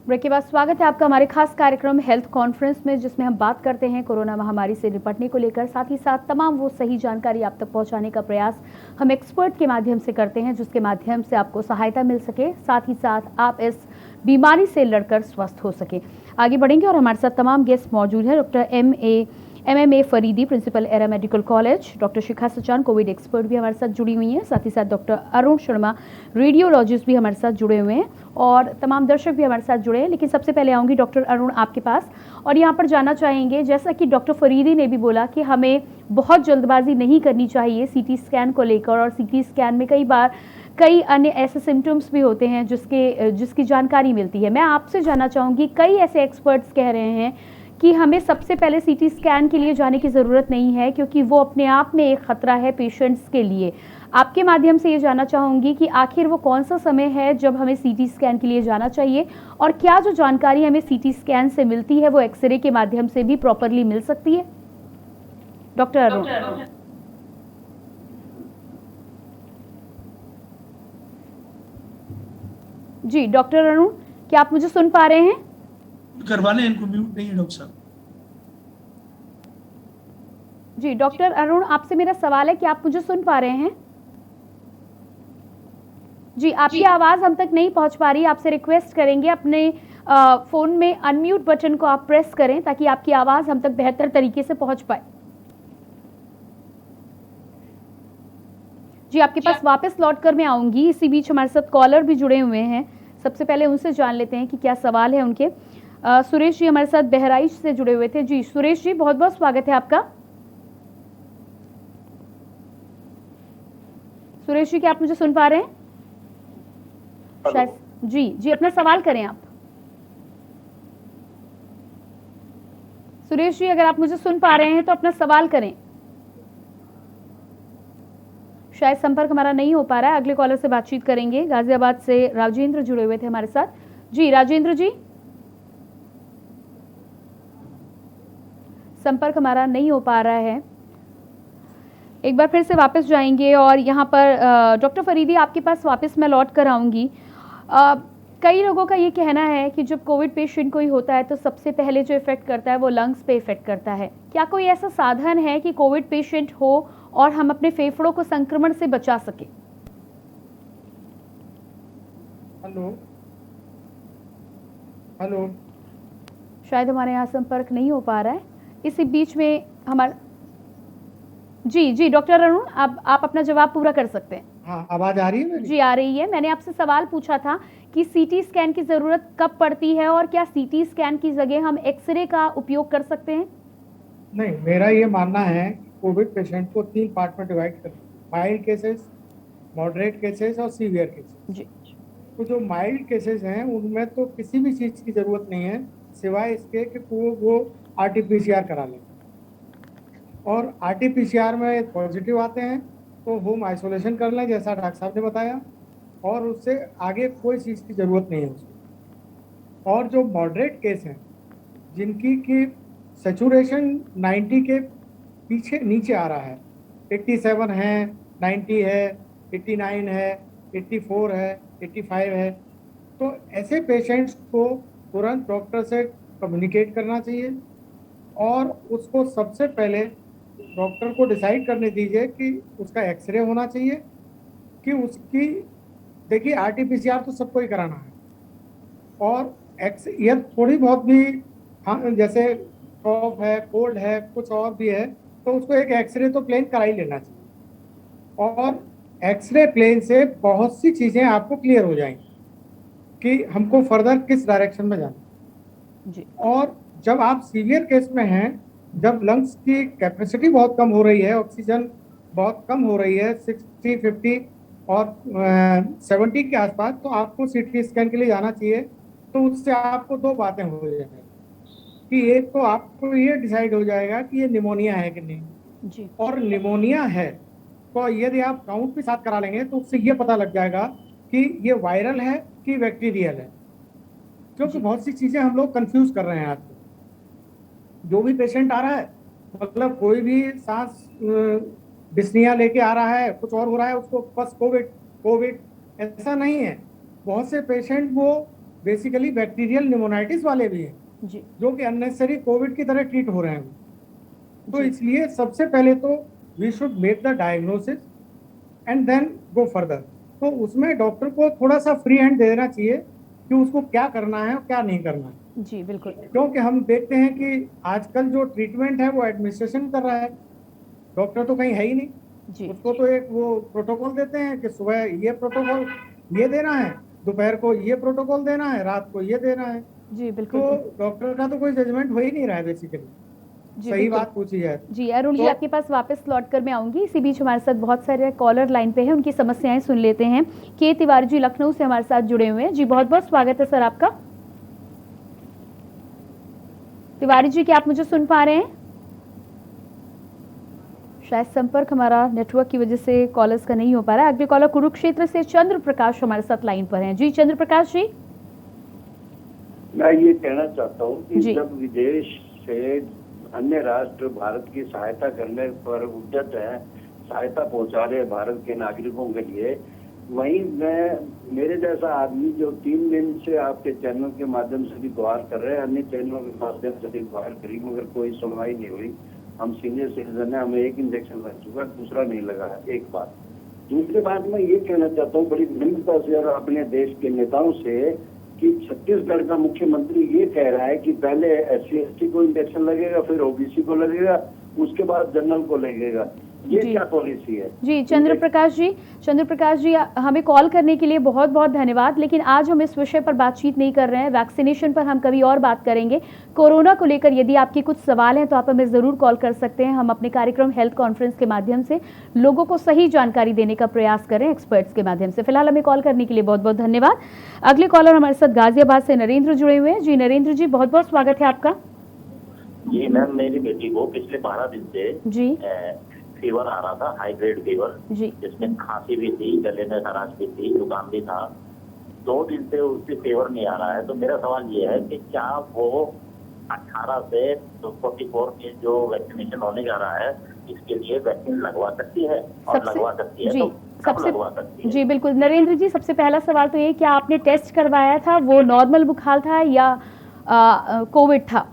ब्रेक के बाद स्वागत है आपका हमारे खास कार्यक्रम हेल्थ कॉन्फ्रेंस में, जिसमें हम बात करते हैं कोरोना महामारी से निपटने को लेकर। साथ ही साथ तमाम वो सही जानकारी आप तक पहुंचाने का प्रयास हम एक्सपर्ट के माध्यम से करते हैं, जिसके माध्यम से आपको सहायता मिल सके, साथ ही साथ आप इस बीमारी से लड़कर स्वस्थ हो सके। आगे बढ़ेंगे और हमारे साथ तमाम गेस्ट मौजूद हैं। Doctor MMA Faridi, principal era medical college, doctor Shikha Sachan, Covid expert भी हमारे साथ जुड़ी हुई हैं, साथ ही साथ डॉक्टर अरुण शर्मा, रेडियोलॉजिस्ट भी हमारे साथ जुड़े हुए हैं, और तमाम दर्शक भी हमारे साथ जुड़े हैं। लेकिन सबसे पहले आऊँगी डॉक्टर अरुण आपके पास, और यहाँ पर जानना चाहेंगे, जैसा कि डॉक्टर फरीदी ने भी बोला कि हमें बहुत जल्दबाजी नहीं करनी चाहिए सीटी स्कैन को लेकर, और सीटी स्कैन में कई बार कई अन्य ऐसे सिम्टम्स भी होते हैं जिसकी जानकारी मिलती है। मैं आपसे जानना चाहूँगी, कई ऐसे एक्सपर्ट्स कह रहे हैं कि हमें सबसे पहले सीटी स्कैन के लिए जाने की ज़रूरत नहीं है, क्योंकि वो अपने आप में एक ख़तरा है पेशेंट्स के लिए। आपके माध्यम से ये जानना चाहूँगी कि आखिर वो कौन सा समय है जब हमें सीटी स्कैन के लिए जाना चाहिए, और क्या जो जानकारी हमें सीटी स्कैन से मिलती है वो एक्सरे के माध्यम से भी प्रॉपरली मिल सकती है? डॉक्टर अरुण। जी डॉक्टर अरुण, क्या आप मुझे सुन पा रहे हैं? करवाने इनको म्यूट नहीं है डॉक्टर साहब। जी डॉक्टर अरुण, आपसे मेरा सवाल है कि आप मुझे सुन पा रहे हैं? जी, आपकी आवाज हम तक नहीं पहुंच पा रही। आपसे रिक्वेस्ट करेंगे अपने फोन में अनम्यूट बटन को आप प्रेस करें, ताकि आपकी आवाज हम तक बेहतर तरीके से पहुंच पाए। जी, आपके पास वापस लौट कर मैं आऊंगी। इसी बीच हमारे साथ कॉलर भी जुड़े हुए हैं, सबसे पहले उनसे जान लेते हैं कि क्या सवाल है उनके। सुरेश जी हमारे साथ बहराइच से जुड़े हुए थे। जी सुरेश जी, बहुत बहुत स्वागत है आपका। सुरेश जी, क्या आप मुझे सुन पा रहे हैं? शायद जी अपना सवाल करें आप। सुरेश जी, अगर आप मुझे सुन पा रहे हैं तो अपना सवाल करें। शायद संपर्क हमारा नहीं हो पा रहा है। अगले कॉलर से बातचीत करेंगे। गाजियाबाद से राजेंद्र जुड़े हुए थे हमारे साथ। जी राजेंद्र जी, संपर्क हमारा नहीं हो पा रहा है। एक बार फिर से वापस जाएंगे, और यहाँ पर डॉक्टर फरीदी आपके पास वापस मैं लौट कर आऊँगी। कई लोगों का ये कहना है कि जब कोविड पेशेंट कोई होता है तो सबसे पहले जो इफेक्ट करता है वो लंग्स पे इफेक्ट करता है। क्या कोई ऐसा साधन है कि कोविड पेशेंट हो और हम अपने फेफड़ों को संक्रमण से बचा सके? हेलो, शायद हमारे यहाँ संपर्क नहीं हो पा रहा है। इसी बीच में हमारा जी डॉक्टर अरुण, आप अपना जवाब पूरा कर सकते हैं। हाँ, आवाज आ रही है मेरी? जी आ रही है। मैंने आपसे सवाल पूछा था कि सीटी स्कैन की जरूरत कब पड़ती है, और क्या सीटी स्कैन की जगह हम एक्सरे का उपयोग कर सकते हैं? नहीं, मेरा ये मानना है कोविड पेशेंट को 3 पार्ट में डिवाइड कर, माइल्ड केसेस, मॉडरेट केसेस और सीवियर केसेस। जी। तो जो माइल्ड केसेस हैं उनमें तो किसी भी चीज़ की ज़रूरत नहीं है, सिवाय इसके कि वो RT-PCR करा लें, और RT-PCR में पॉजिटिव आते हैं तो होम आइसोलेशन कर लें, जैसा डॉक्टर साहब ने बताया, और उससे आगे कोई चीज़ की ज़रूरत नहीं है उसको। और जो मॉडरेट केस हैं, जिनकी की सेचुरेशन 90 के पीछे नीचे आ रहा है, 87 है, 90 है, 89 है, 84 है, 85 है, तो ऐसे पेशेंट्स को तुरंत डॉक्टर से कम्युनिकेट करना चाहिए, और उसको सबसे पहले डॉक्टर को डिसाइड करने दीजिए कि उसका एक्सरे होना चाहिए कि उसकी, देखिए आरटीपीसीआर तो सबको ही कराना है, और यह थोड़ी बहुत भी जैसे कॉफ है, कोल्ड है, कुछ और भी है, तो उसको एक एक्सरे तो प्लेन करा ही लेना चाहिए। और एक्सरे प्लेन से बहुत सी चीज़ें आपको क्लियर हो जाएंगी कि हमको फर्दर किस डायरेक्शन में जाना जी। और जब आप सीवियर केस में हैं, जब लंग्स की कैपेसिटी बहुत कम हो रही है, ऑक्सीजन बहुत कम हो रही है 60, 50 और 70 के आसपास, तो आपको सीटी स्कैन के लिए जाना चाहिए। तो उससे आपको दो बातें हो जाएंगी कि एक तो आपको ये डिसाइड हो जाएगा कि ये निमोनिया है कि नहीं जी। और निमोनिया है तो यदि आप काउंट भी साथ करा लेंगे तो उससे ये पता लग जाएगा कि ये वायरल है कि बैक्टीरियल है, क्योंकि बहुत सी चीज़ें हम लोग कंफ्यूज कर रहे हैं आज। जो भी पेशेंट आ रहा है, मतलब कोई भी सांस डिस्निया लेके आ रहा है, कुछ और हो रहा है, उसको बस कोविड ऐसा नहीं है। बहुत से पेशेंट वो बेसिकली बैक्टीरियल निमोनाइटिस वाले भी हैं जी, जो कि अननेसेसरी कोविड की तरह ट्रीट हो रहे हैं। तो इसलिए सबसे पहले तो we should make the diagnosis and then go further. तो उसमें डॉक्टर को थोड़ा सा फ्री हैंड दे देना चाहिए कि उसको क्या करना है और क्या नहीं करना है जी। बिल्कुल, क्योंकि हम देखते हैं कि आजकल जो ट्रीटमेंट है वो एडमिनिस्ट्रेशन कर रहा है, डॉक्टर तो कहीं है ही नहीं जी। उसको तो एक वो प्रोटोकॉल देते हैं कि सुबह ये प्रोटोकॉल ये देना है, दोपहर को ये प्रोटोकॉल देना है, रात को ये देना है जी। बिल्कुल, तो डॉक्टर का तो कोई जजमेंट हो ही नहीं रहा है बेसिकली। सही बात पूछी है जी। अरुण जी, आपके पास वापस लौट कर मैं आऊंगी। इसी बीच हमारे साथ बहुत सारे कॉलर लाइन पे हैं, उनकी समस्याएं सुन लेते हैं। के तिवारी जी लखनऊ से हमारे साथ जुड़े हुए हैं जी। बहुत बहुत स्वागत है सर आपका। तिवारी जी, क्या आप मुझे सुन पा रहे हैं? शायद संपर्क हमारा नेटवर्क की वजह से कॉलर्स का नहीं हो पा रहा है। अगले कॉलर कुरुक्षेत्र से चंद्र प्रकाश हमारे साथ लाइन पर हैं जी। चंद्र प्रकाश जी, मैं ये कहना चाहता हूँ कि जब विदेश से अन्य राष्ट्र भारत की सहायता करने पर उद्यत है, सहायता पहुंचा रहे भारत के नागरिकों के लिए, वहीं मेरे जैसा आदमी जो 3 दिन से आपके चैनल के माध्यम से भी गुहार कर रहे हैं, अन्य चैनलों के माध्यम से भी गुहार करी, मगर कोई सुनवाई नहीं हुई। हम सीनियर सिटीजन है, हमें एक इंजेक्शन लग चुका, दूसरा नहीं लगा है। एक बात। दूसरी बात मैं ये कहना चाहता हूँ बड़ी विनम्रता से और अपने देश के नेताओं से कि छत्तीसगढ़ का मुख्यमंत्री ये कह रहा है कि पहले SC/ST को इंजेक्शन लगेगा, फिर OBC को लगेगा, उसके बाद जनरल को लगेगा। ये क्या पॉलिसी है जी? चंद्र प्रकाश जी, हमें कॉल करने के लिए बहुत बहुत धन्यवाद, लेकिन आज हम इस विषय पर बातचीत नहीं कर रहे हैं। वैक्सीनेशन पर हम कभी और बात करेंगे। कोरोना को लेकर यदि आपके कुछ सवाल हैं तो आप हमें ज़रूर कॉल कर सकते हैं। हम अपने कार्यक्रम हेल्थ कॉन्फ्रेंस के माध्यम से लोगों को सही जानकारी देने का प्रयास करें एक्सपर्ट्स के माध्यम से। फिलहाल हमें कॉल करने के लिए बहुत बहुत धन्यवाद। अगले कॉलर हमारे साथ गाजियाबाद से नरेंद्र जुड़े हुए हैं जी। नरेंद्र जी, बहुत बहुत स्वागत है आपका जी। मैम, मेरी बेटी को पिछले 12 दिन से जी फीवर आ रहा था, हाई ग्रेड फीवर जी, जिसमें खांसी भी थी, गले में खराश भी थी, जुकाम भी था। 2 दिन से उसकी फीवर नहीं आ रहा है। तो मेरा सवाल ये है कि क्या वो 18 से 44 के जो वैक्सीनेशन होने जा रहा है, इसके लिए वैक्सीन लगवा सकती है? और लगवा सकती है तो कब लगवा सकती है? जी बिल्कुल नरेंद्र जी, सबसे पहला सवाल तो ये, क्या आपने टेस्ट करवाया था? वो नॉर्मल बुखार था या कोविड था?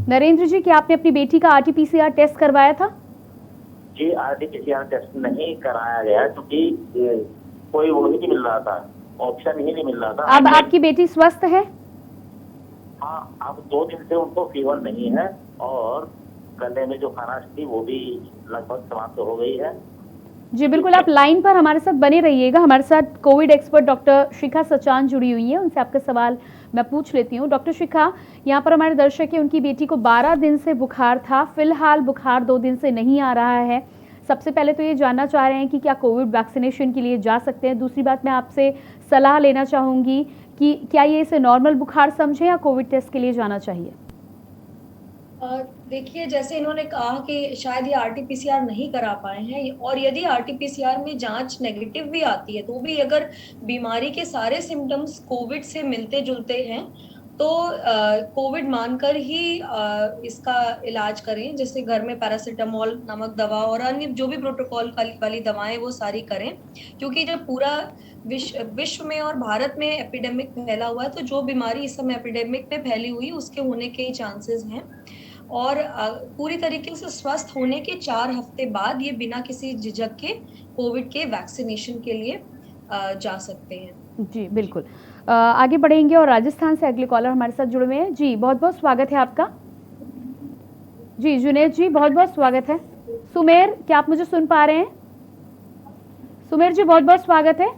नरेंद्र जी, क्या आपने अपनी बेटी का RT-PCR टेस्ट करवाया था? जी, RT-PCR टेस्ट नहीं कराया गया क्योंकि कोई वो ही नहीं मिल रहा था, ऑप्शन ही नहीं मिल रहा था। अब आपकी बेटी स्वस्थ है? हाँ, अब 2 दिन से उनको फीवर नहीं है और गले में जो खराश थी वो भी लगभग समाप्त हो गई है। जी बिल्कुल, आप लाइन पर हमारे साथ बने रहिएगा। हमारे साथ Covid expert doctor Shikha Sachan जुड़ी हुई है, उनसे आपका सवाल मैं पूछ लेती हूँ। डॉक्टर शिखा, यहाँ पर हमारे दर्शक है, उनकी बेटी को 12 दिन से बुखार था, फिलहाल बुखार 2 दिन से नहीं आ रहा है। सबसे पहले तो ये जानना चाह रहे हैं कि क्या कोविड वैक्सीनेशन के लिए जा सकते हैं? दूसरी बात, मैं आपसे सलाह लेना चाहूँगी कि क्या ये इसे नॉर्मल बुखार समझे या कोविड टेस्ट के लिए जाना चाहिए? देखिए, जैसे इन्होंने कहा कि शायद ये RT-PCR नहीं करा पाए हैं, और यदि RT-PCR में जांच नेगेटिव भी आती है तो भी अगर बीमारी के सारे सिम्टम्स कोविड से मिलते जुलते हैं तो कोविड मानकर ही इसका इलाज करें। जैसे घर में पैरासिटामोल नामक दवा और अन्य जो भी प्रोटोकॉल वाली दवाएं वो सारी करें, क्योंकि जब पूरा विश्व में और भारत में एपिडेमिक फैला हुआ है तो जो बीमारी इस समय एपिडेमिक में फैली हुई उसके होने के चांसेस हैं। और पूरी तरीके से स्वस्थ होने के 4 हफ्ते बाद ये बिना किसी झिझक के कोविड के वैक्सीनेशन के लिए जा सकते हैं। जी बिल्कुल, आगे बढ़ेंगे और राजस्थान से अगले कॉलर हमारे साथ जुड़े हुए हैं। जी बहुत बहुत स्वागत है आपका। जी जुनेद जी बहुत बहुत स्वागत है। सुमेर, क्या आप मुझे सुन पा रहे हैं? सुमेर जी बहुत बहुत स्वागत है।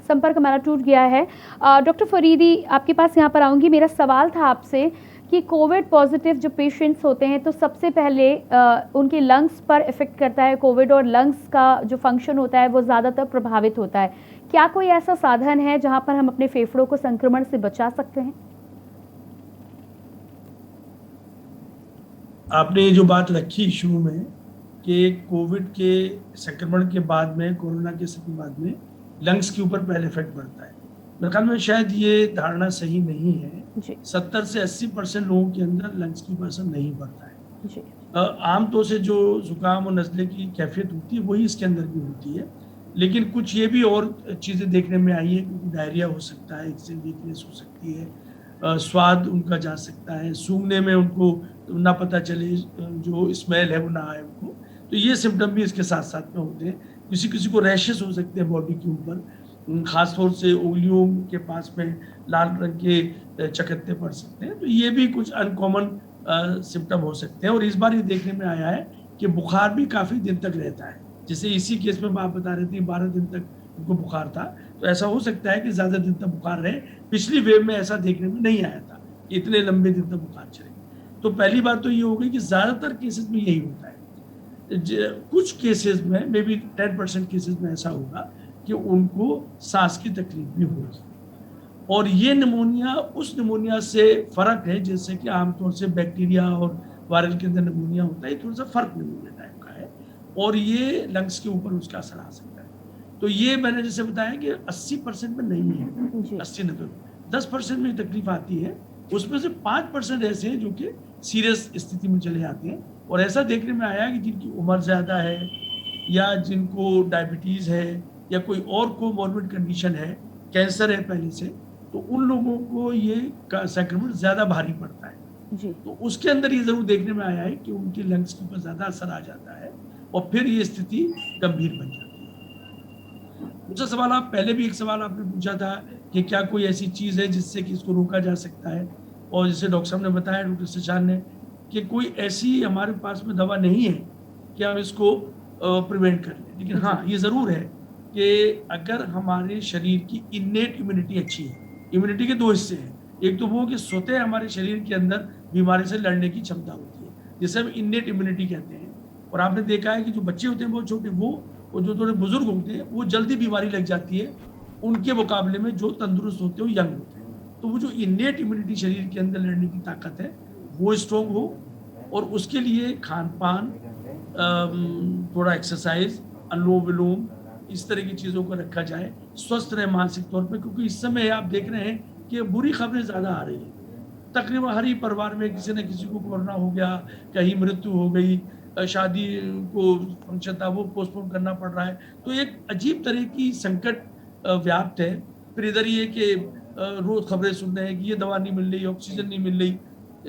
संपर्क हमारा टूट गया है। डॉक्टर फरीदी, आपके पास यहाँ पर आऊँगी। मेरा सवाल था आपसे कि कोविड पॉजिटिव जो पेशेंट्स होते हैं तो सबसे पहले उनके लंग्स पर इफेक्ट करता है कोविड, और लंग्स का जो फंक्शन होता है वो ज़्यादातर प्रभावित होता है। क्या कोई ऐसा साधन है जहां पर हम अपने फेफड़ों को संक्रमण से बचा सकते हैं? आपने जो बात रखी शुरू में कि कोविड के संक्रमण के बाद में, कोरोना के बाद में लंग्स के ऊपर पहले इफेक्ट पड़ता है, मेरे ख्याल में शायद ये धारणा सही नहीं है। 70 से 80% लोगों के अंदर लंग्स की ऊपर असर नहीं पड़ता है। आमतौर से जो जुकाम और नज़ले की कैफियत होती है वही इसके अंदर भी होती है, लेकिन कुछ ये भी और चीज़ें देखने में आई है कि डायरिया हो सकता है, इससे वीकनेस हो सकती है, स्वाद उनका जा सकता है, सूंघने में उनको ना पता चले, जो स्मेल है वो ना आए उनको, तो ये सिम्टम भी इसके साथ साथ में होते हैं। किसी किसी को रैशेस हो सकते हैं बॉडी के ऊपर, खासतौर से उंगलियों के पास में लाल रंग के चकत्ते पड़ सकते हैं, तो ये भी कुछ अनकॉमन सिम्टम हो सकते हैं। और इस बार ये देखने में आया है कि बुखार भी काफ़ी दिन तक रहता है। जैसे इसी केस में आप बता रहे थे 12 दिन तक उनको बुखार था, तो ऐसा हो सकता है कि ज़्यादा दिन तक बुखार रहे। पिछली वेव में ऐसा देखने में नहीं आया था, इतने लंबे दिन तक बुखार चले। तो पहली बात तो ये हो गई कि ज़्यादातर केसेस में यही होता है। कुछ केसेस में, मे बी 10% केसेस में ऐसा होगा कि उनको सांस की तकलीफ भी होगी, और ये निमोनिया उस निमोनिया से फ़र्क है जैसे कि आमतौर से बैक्टीरिया और वायरल के अंदर निमोनिया होता है, थोड़ा सा फ़र्क निमोनिया टाइप का है, और ये लंग्स के ऊपर उसका असर आ सकता है। तो ये मैंने जैसे बताया कि 80% में नहीं है, 80-90, 10% में तकलीफ आती है, उसमें से 5% ऐसे हैं जो कि सीरियस स्थिति में चले जाते हैं। और ऐसा देखने में आया कि जिनकी उम्र ज़्यादा है, या जिनको डायबिटीज़ है, या कोई और कोमॉर्बिड कंडीशन है, कैंसर है पहले से, तो उन लोगों को ये संक्रमण ज़्यादा भारी पड़ता है जी। तो उसके अंदर ये ज़रूर देखने में आया है कि उनके लंग्स के ऊपर ज़्यादा असर आ जाता है, और फिर ये स्थिति गंभीर बन जाती है। दूसरा सवाल, आप पहले भी एक सवाल आपने पूछा था कि क्या कोई ऐसी चीज़ है जिससे कि इसको रोका जा सकता है, और जैसे डॉक्टर साहब ने बताया, डॉक्टर सचान ने, कि कोई ऐसी हमारे पास में दवा नहीं है कि हम इसको प्रिवेंट कर लें। लेकिन हाँ, ये ज़रूर है कि अगर हमारे शरीर की इन्नेट इम्यूनिटी अच्छी है, इम्यूनिटी के 2 हिस्से हैं, एक तो वो कि स्वतः हमारे शरीर के अंदर बीमारी से लड़ने की क्षमता होती है, जिसे हम इन्नेट इम्यूनिटी कहते हैं। और आपने देखा है कि जो बच्चे होते हैं बहुत छोटे, वो और जो थोड़े बुजुर्ग होते हैं, वो जल्दी बीमारी लग जाती है उनके मुकाबले में जो तंदुरुस्त होते हैं, वो यंग होते हैं। तो वो जो इन्नेट इम्यूनिटी शरीर के अंदर लड़ने की ताकत है वो स्ट्रॉन्ग हो, और उसके लिए खान पान, थोड़ा एक्सरसाइज, अनुलोम विलोम, इस तरह की चीज़ों को रखा जाए, स्वस्थ रहे मानसिक तौर पे। क्योंकि इस समय आप देख रहे हैं कि बुरी खबरें ज़्यादा आ रही हैं। तकरीबन हर ही परिवार में किसी न किसी को कोरोना हो गया, कहीं मृत्यु हो गई, शादी को फंक्शन था वो पोस्टपोन करना पड़ रहा है। तो एक अजीब तरह की संकट व्याप्त है। फिर इधर ये कि रोज़ खबरें सुन रहे हैं कि ये दवा नहीं मिल रही, ऑक्सीजन नहीं मिल रही,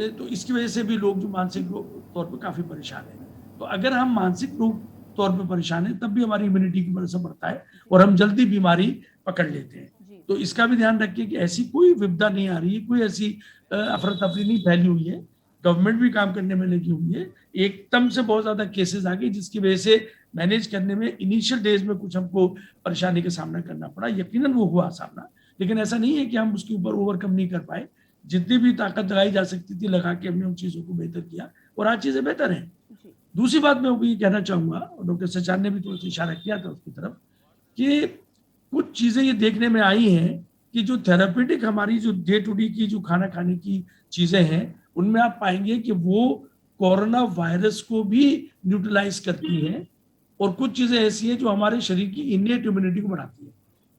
तो इसकी वजह से भी लोग जो मानसिक तौर पर काफ़ी परेशान हैं। तो अगर हम मानसिक रूप तौर पे परेशान है, तब भी हमारी इम्यूनिटी की वजह से बढ़ता है और हम जल्दी बीमारी पकड़ लेते हैं। तो इसका भी ध्यान रखिए कि ऐसी कोई विपदा नहीं आ रही है, कोई ऐसी अफरा तफरी नहीं फैली हुई है। गवर्नमेंट भी काम करने में लगी हुई है। एकदम से बहुत ज़्यादा केसेस आ गए, जिसकी वजह से मैनेज करने में इनिशियल डेज में कुछ हमको परेशानी का सामना करना पड़ा। यकीनन वो हुआ सामना, लेकिन ऐसा नहीं है कि हम उसके ऊपर ओवरकम नहीं कर पाए। जितनी भी ताकत लगाई जा सकती थी लगा के हमने उन चीज़ों को बेहतर किया, और आज चीज़ें बेहतर हैं। दूसरी बात मैं ये कहना चाहूँगा, और डॉक्टर सचान ने भी थोड़ा सा इशारा किया था उसकी तरफ, कि कुछ चीज़ें ये देखने में आई हैं कि जो थेरापेटिक हमारी जो डे टू डे की जो खाना खाने की चीज़ें हैं, उनमें आप पाएंगे कि वो कोरोना वायरस को भी न्यूट्रलाइज करती हैं, और कुछ चीज़ें ऐसी हैं जो हमारे शरीर की इन्नेट इम्यूनिटी को बढ़ाती है।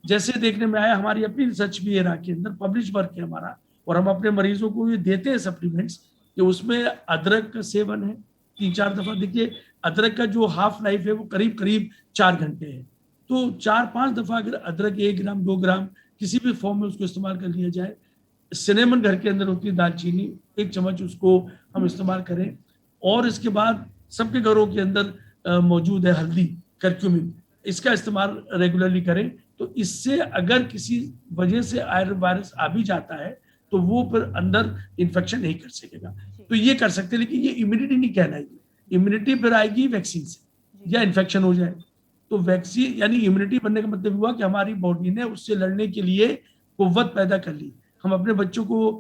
जैसे देखने में आया, हमारी अपनी रिसर्च भी है इराक के अंदर, पब्लिश वर्क है हमारा, और हम अपने मरीजों को ये देते हैं सप्लीमेंट्स, कि उसमें अदरक का सेवन है 3-4 दफ़ा। देखिए, अदरक का जो हाफ लाइफ है वो करीब करीब 4 घंटे है। तो 4-5 दफ़ा अगर अदरक 1 ग्राम 2 ग्राम किसी भी फॉर्म में उसको इस्तेमाल कर लिया जाए, सिनेमन घर के अंदर होती है, दालचीनी, 1 चम्मच उसको हम इस्तेमाल करें। और इसके बाद सबके घरों के अंदर मौजूद है हल्दी, करक्यूमिन, इसका इस्तेमाल रेगुलरली करें। तो इससे अगर किसी वजह से वायरस आ भी जाता है तो वो फिर अंदर इन्फेक्शन नहीं कर सकेगा। तो ये कर सकते हैं, लेकिन ये इम्यूनिटी नहीं कहलाएगी। इम्यूनिटी फिर आएगी वैक्सीन से, या इन्फेक्शन हो जाए तो वैक्सीन, यानी इम्यूनिटी बनने का मतलब हुआ कि हमारी बॉडी ने उससे लड़ने के लिए कुव्वत पैदा कर ली। हम अपने बच्चों को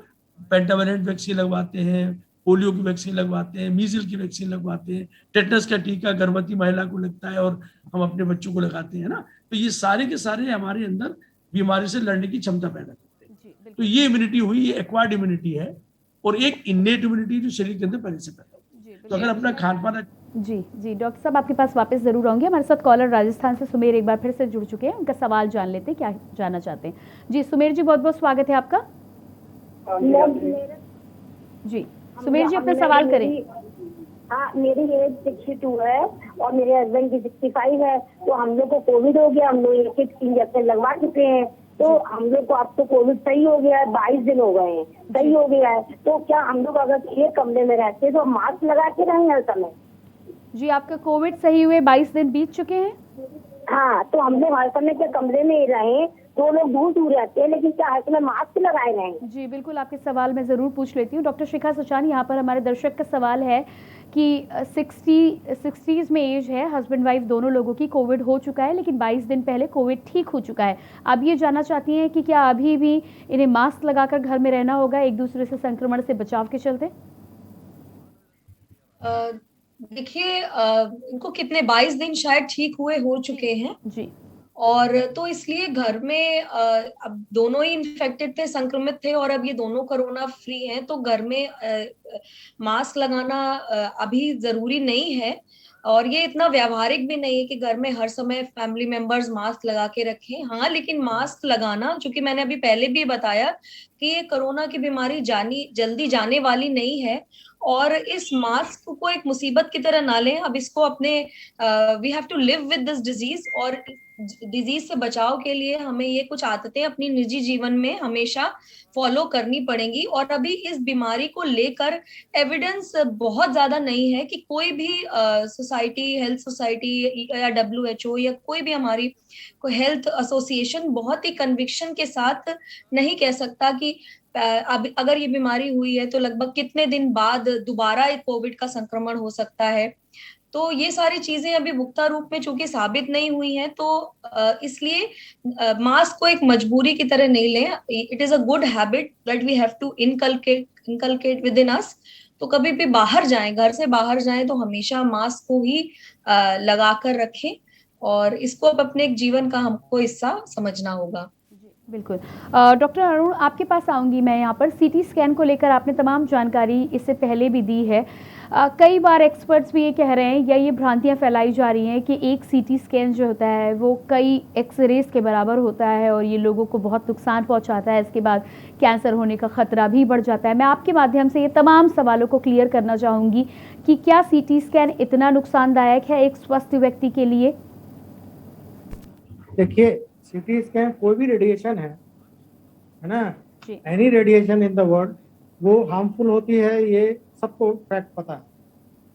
पेंटावेलेंट वैक्सीन लगवाते हैं, पोलियो की वैक्सीन लगवाते हैं, मीजल की वैक्सीन लगवाते हैं, टेटनस का टीका गर्भवती महिला को लगता है और हम अपने बच्चों को लगाते हैं ना। तो ये सारे के सारे हमारे अंदर बीमारी से लड़ने की क्षमता पैदा करते हैं। तो ये इम्यूनिटी हुई, ये एक्वायर्ड इम्यूनिटी है, और एक इन्नेट इम्यूनिटी जो शरीर के अंदर पहले से पैदा होती है। तो अगर अपना खान पान जी डॉक्टर साहब आपके पास वापस जरूर आऊंगे। हमारे साथ कॉलर राजस्थान से सुमेर एक बार फिर से जुड़ चुके हैं, उनका सवाल जान लेते हैं, क्या जानना चाहते हैं। जी सुमेर जी, बहुत बहुत स्वागत है आपका। जी सुमेर जी, अपना सवाल करें। हाँ, मेरी एज 62 है और मेरे हस्बैंड की 65 है। तो हम लोग को कोविड हो गया, हम लोग एक इंजेक्शन लगवा चुके हैं। तो हम लोग को अब तो कोविड सही हो गया है, 22 दिन हो गए हैं, सही हो गया है। तो क्या हम लोग अगर एक कमरे में रहते तो मास्क लगा के रहें हर समय? जी आपका कोविड सही हुए 22 दिन बीत चुके हैं? हाँ, तो हम लोग हर समय के कमरे में ही रहें, तो लोग दूर रहते हैं, लेकिन क्या हर समय मास्क लगाए रहें? जी बिल्कुल, आपके सवाल मैं ज़रूर पूछ लेती हूँ। डॉक्टर शिखा सचान, यहाँ पर हमारे दर्शक का सवाल है कि 60s में एज है, हस्बैंड वाइफ दोनों लोगों की, कोविड हो चुका है लेकिन 22 दिन पहले कोविड ठीक हो चुका है। अब ये जानना चाहती हैं कि क्या अभी भी इन्हें मास्क लगाकर घर में रहना होगा एक दूसरे से संक्रमण से बचाव के चलते? देखिए, इनको कितने 22 दिन शायद ठीक हुए हो चुके हैं जी, और तो इसलिए घर में अब दोनों ही इन्फेक्टेड थे, संक्रमित थे, और अब ये दोनों कोरोना फ्री हैं, तो घर में मास्क लगाना अभी जरूरी नहीं है। और ये इतना व्यावहारिक भी नहीं है कि घर में हर समय फैमिली मेंबर्स मास्क लगा के रखें। हाँ, लेकिन मास्क लगाना, चूंकि मैंने अभी पहले भी बताया कि ये कोरोना की बीमारी जल्दी जाने वाली नहीं है, और इस मास्क को एक मुसीबत की तरह ना लें। अब इसको अपने we have to live with this disease, और डिजीज से बचाव के लिए हमें ये कुछ आदतें अपनी निजी जीवन में हमेशा फॉलो करनी पड़ेंगी। और अभी इस बीमारी को लेकर एविडेंस बहुत ज्यादा नहीं है कि कोई भी सोसाइटी, हेल्थ सोसाइटी या WHO या कोई भी हमारी कोई हेल्थ एसोसिएशन बहुत ही कन्विक्शन के साथ नहीं कह सकता कि अब अगर ये बीमारी हुई है तो लगभग कितने दिन बाद दोबारा एक कोविड का संक्रमण हो सकता है। तो ये सारी चीजें अभी पुख्ता रूप में चूंकि साबित नहीं हुई हैं, तो इसलिए मास्क को एक मजबूरी की तरह नहीं लें। It is a good habit that we have to inculcate within us. तो कभी भी बाहर जाएं, घर से बाहर जाएं, तो हमेशा मास्क को ही लगा कर रखें, और इसको अब अपने एक जीवन का हमको हिस्सा समझना होगा। बिल्कुल। डॉक्टर अरुण, आपके पास आऊंगी मैं। यहाँ पर CT स्कैन को लेकर आपने तमाम जानकारी इससे पहले भी दी है। कई बार एक्सपर्ट्स भी ये कह रहे हैं या ये भ्रांतियाँ फैलाई जा रही हैं कि एक CT स्कैन जो होता है वो कई एक्सरेज के बराबर होता है और ये लोगों को बहुत नुकसान पहुँचाता है, इसके बाद कैंसर होने का खतरा भी बढ़ जाता है। मैं आपके माध्यम से ये तमाम सवालों को क्लियर करना चाहूँगी कि क्या CT स्कैन इतना नुकसानदायक है एक स्वस्थ व्यक्ति के लिए? देखिए, CT स्कैन कोई भी रेडिएशन है ना, any radiation in the world, वो हार्मफुल होती है, ये सबको फैक्ट पता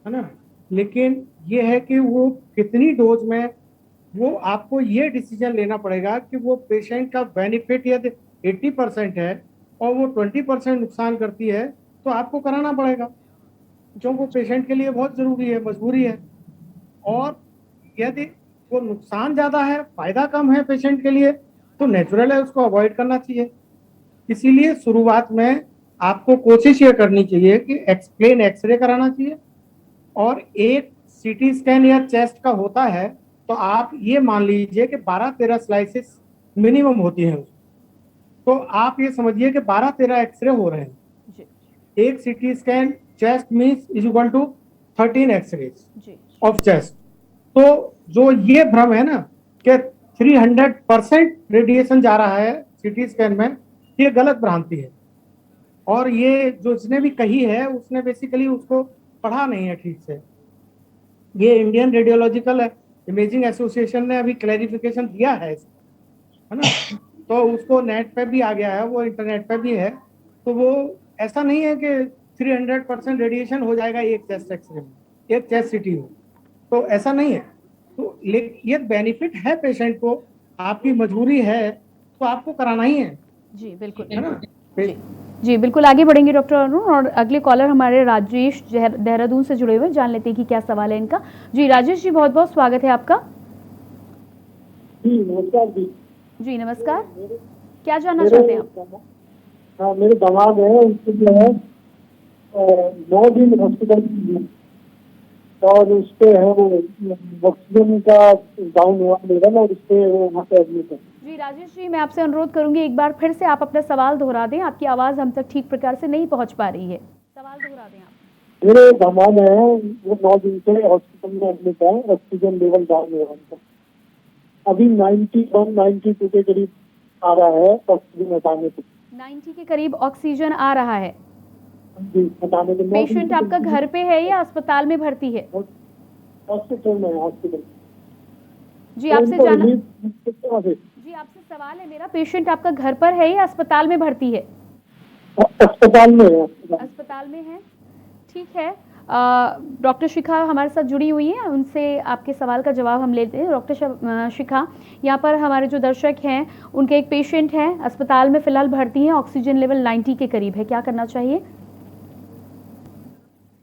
है ना। लेकिन ये है कि वो कितनी डोज में, वो आपको ये डिसीजन लेना पड़ेगा कि वो पेशेंट का बेनिफिट यदि 80% है और वो 20% नुकसान करती है तो आपको कराना पड़ेगा, जो वो पेशेंट के लिए बहुत ज़रूरी है, मजबूरी है। और यदि वो नुकसान ज़्यादा है, फायदा कम है पेशेंट के लिए, तो नेचुरल है, उसको अवॉइड करना चाहिए। इसीलिए शुरुआत में आपको कोशिश ये करनी चाहिए कि प्लेन एक्सरे कराना चाहिए, और एक CT स्कैन या चेस्ट का होता है तो आप ये मान लीजिए कि 12-13 स्लाइसेस मिनिमम होती हैं, तो आप ये समझिए कि 12-13 एक्सरे हो रहे हैं। एक CT scan chest means is equal to 13 x rays of chest. तो जो ये भ्रम है ना कि 300% रेडिएशन जा रहा है CT स्कैन में, ये गलत भ्रांति है। और ये जो जिसने भी कही है उसने बेसिकली उसको पढ़ा नहीं है ठीक से। ये इंडियन रेडियोलॉजिकल इमेजिंग एसोसिएशन ने अभी क्लैरिफिकेशन दिया है ना, तो उसको नेट पे भी आ गया है, वो इंटरनेट पे भी है, तो वो ऐसा नहीं है कि 300% रेडिएशन हो जाएगा एक चेस्ट एक्सरे में, एक चेस्ट सीटी हो, तो ऐसा नहीं है। तो ये बेनिफिट है पेशेंट को, आपकी मजबूरी है तो आपको कराना ही है। जी बिल्कुल, है ना? जी बिल्कुल, आगे बढ़ेंगे डॉक्टर अरुण। और अगले कॉलर हमारे राजेश देहरादून से जुड़े हुए, जान लेते हैं कि क्या सवाल है इनका। जी राजेश जी, बहुत बहुत स्वागत है आपका। जी नमस्कार जी। जी नमस्कार, क्या जानना चाहते हैं आप? हाँ, मेरे दामाद है, उनके जो है 9 दिन हॉस्पिटल और उस पे है वो ऑक्सीजन का डाउन हुआ लेवल और उस पे वो वहाँ पे एडमिट है। जी राजेश जी, मैं आपसे अनुरोध करूंगी एक बार फिर से आप अपना सवाल दोहरा दें, आपकी आवाज़ हम तक ठीक प्रकार से नहीं पहुंच पा रही है। सवाल दोहरा दें आप। मेरे दामाद है, वो 9 दिन से हॉस्पिटल में एडमिट है, ऑक्सीजन लेवल डाउन हुआ उनका। अभी 91-92 के करीब आ रहा है ऑक्सीजन हटाने पे। 90 के करीब ऑक्सीजन आ रहा है जी, हटाने पे। पेशेंट आपका घर पे है या अस्पताल में भर्ती है? हॉस्पिटल में, हॉस्पिटल। जी आपसे सवाल है मेरा, पेशेंट आपका घर पर है या अस्पताल में भर्ती है? अस्पताल में है। अस्पताल में है, ठीक है। डॉक्टर शिखा हमारे साथ जुड़ी हुई है, उनसे आपके सवाल का जवाब हम लेते हैं। डॉक्टर शिखा, यहाँ पर हमारे जो दर्शक हैं उनके एक पेशेंट हैं, अस्पताल में फिलहाल भर्ती हैं, ऑक्सीजन लेवल 90 के करीब है, क्या करना चाहिए?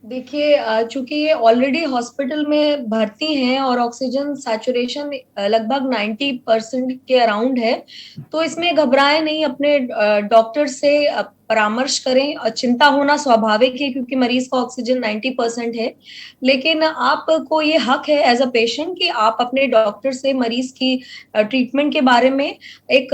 देखिए, चूंकि ये ऑलरेडी हॉस्पिटल में भर्ती हैं और ऑक्सीजन सैचुरेशन लगभग 90% के अराउंड है, तो इसमें घबराएं नहीं, अपने डॉक्टर से परामर्श करें। और चिंता होना स्वाभाविक है क्योंकि मरीज का ऑक्सीजन 90% है, लेकिन आपको ये हक है एज अ पेशेंट कि आप अपने डॉक्टर से मरीज की ट्रीटमेंट के बारे में एक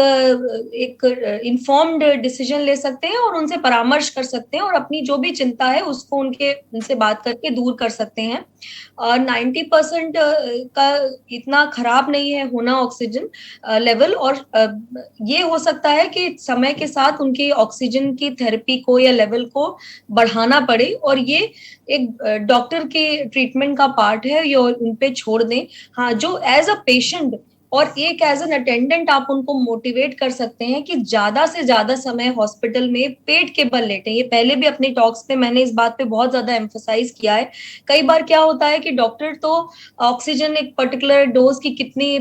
इन्फॉर्म्ड डिसीजन ले सकते हैं और उनसे परामर्श कर सकते हैं और अपनी जो भी चिंता है उसको उनसे बात करके दूर कर सकते हैं। 90% का इतना खराब नहीं है होना ऑक्सीजन लेवल, और ये हो सकता है कि समय के साथ उनकी ऑक्सीजन की थेरेपी को या लेवल को बढ़ाना पड़े, और ये एक डॉक्टर के ट्रीटमेंट का पार्ट है, ये उन पे छोड़ दें। हाँ, जो एज अ पेशेंट और एक एज एन अटेंडेंट आप उनको मोटिवेट कर सकते हैं कि ज्यादा से ज्यादा समय हॉस्पिटल में पेट के बल लेटें। ये पहले भी अपनी टॉक्स में मैंने इस बात पे बहुत ज्यादा एम्फसाइज किया है। कई बार क्या होता है कि डॉक्टर तो ऑक्सीजन एक पर्टिकुलर डोज की कितनी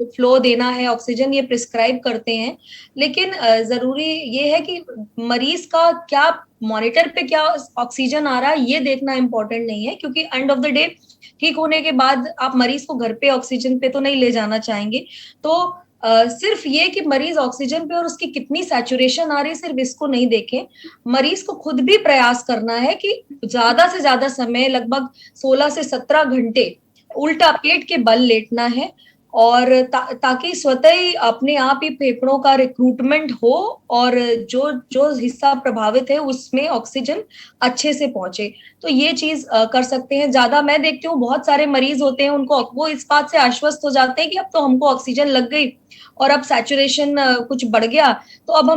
फ्लो देना है ऑक्सीजन ये प्रिस्क्राइब करते हैं, लेकिन जरूरी ये है कि मरीज का क्या मॉनिटर पे क्या ऑक्सीजन आ रहा है ये देखना इंपॉर्टेंट नहीं है, क्योंकि एंड ऑफ द डे ठीक होने के बाद आप मरीज को घर पे ऑक्सीजन पे तो नहीं ले जाना चाहेंगे। तो सिर्फ ये कि मरीज ऑक्सीजन पे और उसकी कितनी सैचुरेशन आ रही है सिर्फ इसको नहीं देखें, मरीज को खुद भी प्रयास करना है कि ज्यादा से ज्यादा समय लगभग 16 से 17 घंटे उल्टा पेट के बल लेटना है, और ताकि स्वतः ही अपने आप ही फेफड़ों का रिक्रूटमेंट हो और जो हिस्सा प्रभावित है उसमें ऑक्सीजन अच्छे से पहुंचे। तो ये चीज कर सकते हैं। ज्यादा मैं देखती हूँ बहुत सारे मरीज होते हैं, उनको वो इस बात से आश्वस्त हो जाते हैं कि अब तो हमको ऑक्सीजन लग गई और अब सैचुरेशन कुछ बढ़ गया तो अब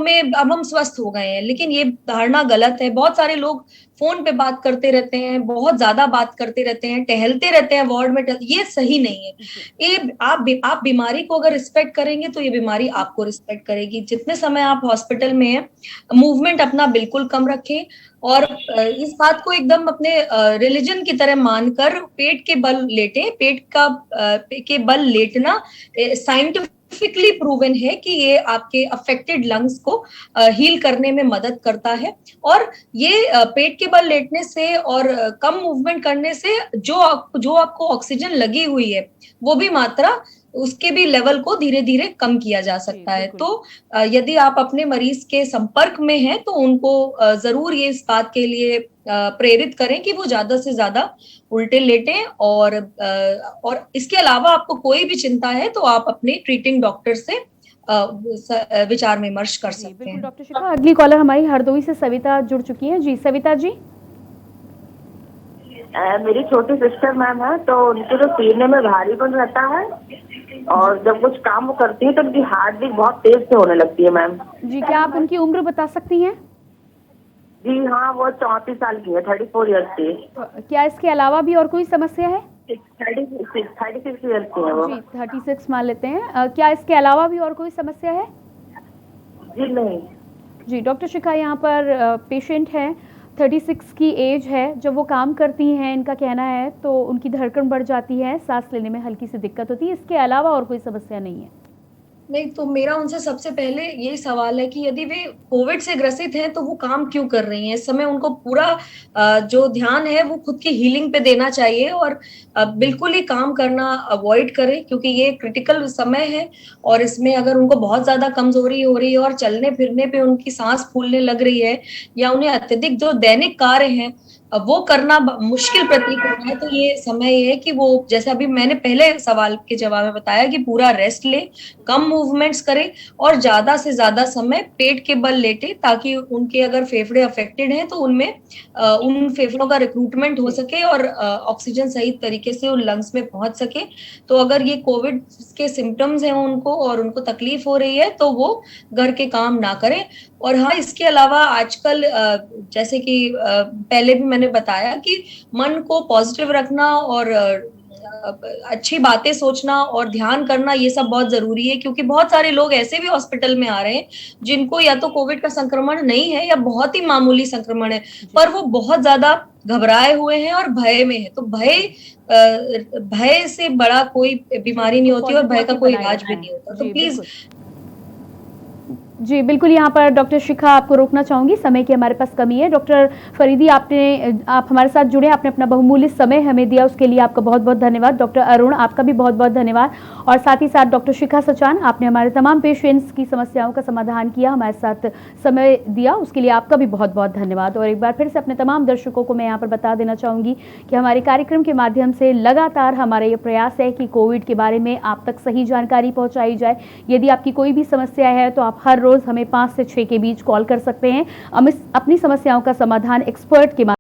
हम स्वस्थ हो गए हैं, लेकिन ये धारणा गलत है। बहुत सारे लोग फोन पे बात करते रहते हैं, बहुत ज्यादा बात करते रहते हैं, टहलते रहते हैं वार्ड में, ये सही नहीं है। ये आप बीमारी को अगर रिस्पेक्ट करेंगे तो ये बीमारी आपको रिस्पेक्ट करेगी। जितने समय आप हॉस्पिटल में हैं, मूवमेंट अपना बिल्कुल कम रखें और इस बात को एकदम अपने रिलीजन की तरह मानकर पेट के बल लेटें। पेट के बल लेटना साइंटिफिकली प्रूवन है कि ये आपके अफेक्टेड लंग्स को हील करने में मदद करता है, और ये पेट के बल लेटने से और कम मूवमेंट करने से जो आपको ऑक्सीजन लगी हुई है वो भी मात्रा उसके भी लेवल को धीरे धीरे कम किया जा सकता है। तो यदि आप अपने मरीज के संपर्क में हैं तो उनको जरूर ये इस बात के लिए प्रेरित करें कि वो ज्यादा से ज्यादा उल्टे लेटें, और इसके अलावा आपको कोई भी चिंता है तो आप अपने ट्रीटिंग डॉक्टर से विचार विमर्श कर सकते हैं। डॉक्टर शिखा, अगली कॉलर हमारी हरदोई से सविता जुड़ चुकी है। जी सविता जी। मेरी छोटी सिस्टर मैम है, तो उनके जो सीने में भारीपन रहता है और जब कुछ काम वो करती है तो उनकी हार्ट बीट बहुत तेज से होने लगती है मैम। जी, क्या आप उनकी उम्र बता सकती हैं? जी हाँ, वो 34 साल की है, 34 ईयर्स की। क्या इसके अलावा भी और कोई समस्या है? 36 ईयर्स की है वो। जी 36 मान लेते हैं। क्या इसके अलावा भी और कोई समस्या है? जी नहीं। जी डॉक्टर शिखा, यहाँ पर पेशेंट है, 36 की एज है, जब वो काम करती हैं इनका कहना है तो उनकी धड़कन बढ़ जाती है, सांस लेने में हल्की सी दिक्कत होती है, इसके अलावा और कोई समस्या नहीं है? नहीं, तो मेरा उनसे सबसे पहले यही सवाल है कि यदि वे कोविड से ग्रसित हैं तो वो काम क्यों कर रही हैं? इस समय उनको पूरा जो ध्यान है वो खुद की हीलिंग पे देना चाहिए और बिल्कुल ही काम करना अवॉइड करें, क्योंकि ये क्रिटिकल समय है और इसमें अगर उनको बहुत ज्यादा कमजोरी हो रही है और चलने फिरने पे उनकी सांस फूलने लग रही है या उन्हें अत्यधिक जो दैनिक कार्य हैं वो करना मुश्किल प्रतीत हो रहा है, तो ये समय ये है कि वो, जैसे अभी मैंने पहले सवाल के जवाब में बताया, कि पूरा रेस्ट ले, कम मूवमेंट्स करे और ज्यादा से ज्यादा समय पेट के बल लेटे, ताकि उनके अगर फेफड़े अफेक्टेड हैं तो उनमें उन फेफड़ों का रिक्रूटमेंट हो सके और ऑक्सीजन सही तरीके से उन लंग्स में पहुंच सके। तो अगर ये कोविड के सिम्टम्स हैं उनको और उनको तकलीफ हो रही है तो वो घर के काम ना करें। और हाँ, इसके अलावा आजकल जैसे कि पहले भी मैंने बताया कि मन को पॉजिटिव रखना और अच्छी बातें सोचना और ध्यान करना, ये सब बहुत जरूरी है, क्योंकि बहुत सारे लोग ऐसे भी हॉस्पिटल में आ रहे हैं जिनको या तो कोविड का संक्रमण नहीं है या बहुत ही मामूली संक्रमण है, पर वो बहुत ज्यादा घबराए हुए हैं और भय में है। तो भय से बड़ा कोई बीमारी नहीं होती और भय का कोई इलाज भी नहीं होता। तो प्लीज जी बिल्कुल, यहाँ पर डॉक्टर शिखा आपको रोकना चाहूंगी, समय की हमारे पास कमी है। डॉक्टर फरीदी, आप हमारे साथ जुड़े, आपने अपना बहुमूल्य समय हमें दिया, उसके लिए आपका बहुत बहुत धन्यवाद। डॉक्टर अरुण, आपका भी बहुत बहुत धन्यवाद। और साथ ही साथ डॉक्टर शिखा सचान, आपने हमारे तमाम पेशेंट्स की समस्याओं का समाधान किया, हमारे साथ समय दिया, उसके लिए आपका भी बहुत बहुत धन्यवाद। और एक बार फिर से अपने तमाम दर्शकों को मैं यहाँ पर बता देना चाहूँगी कि हमारे कार्यक्रम के माध्यम से लगातार हमारा ये प्रयास है कि कोविड के बारे में आप तक सही जानकारी पहुँचाई जाए। यदि आपकी कोई भी समस्या है तो आप हर रोज हमें 5 से 6 के बीच कॉल कर सकते हैं। हम अपनी समस्याओं का समाधान एक्सपर्ट के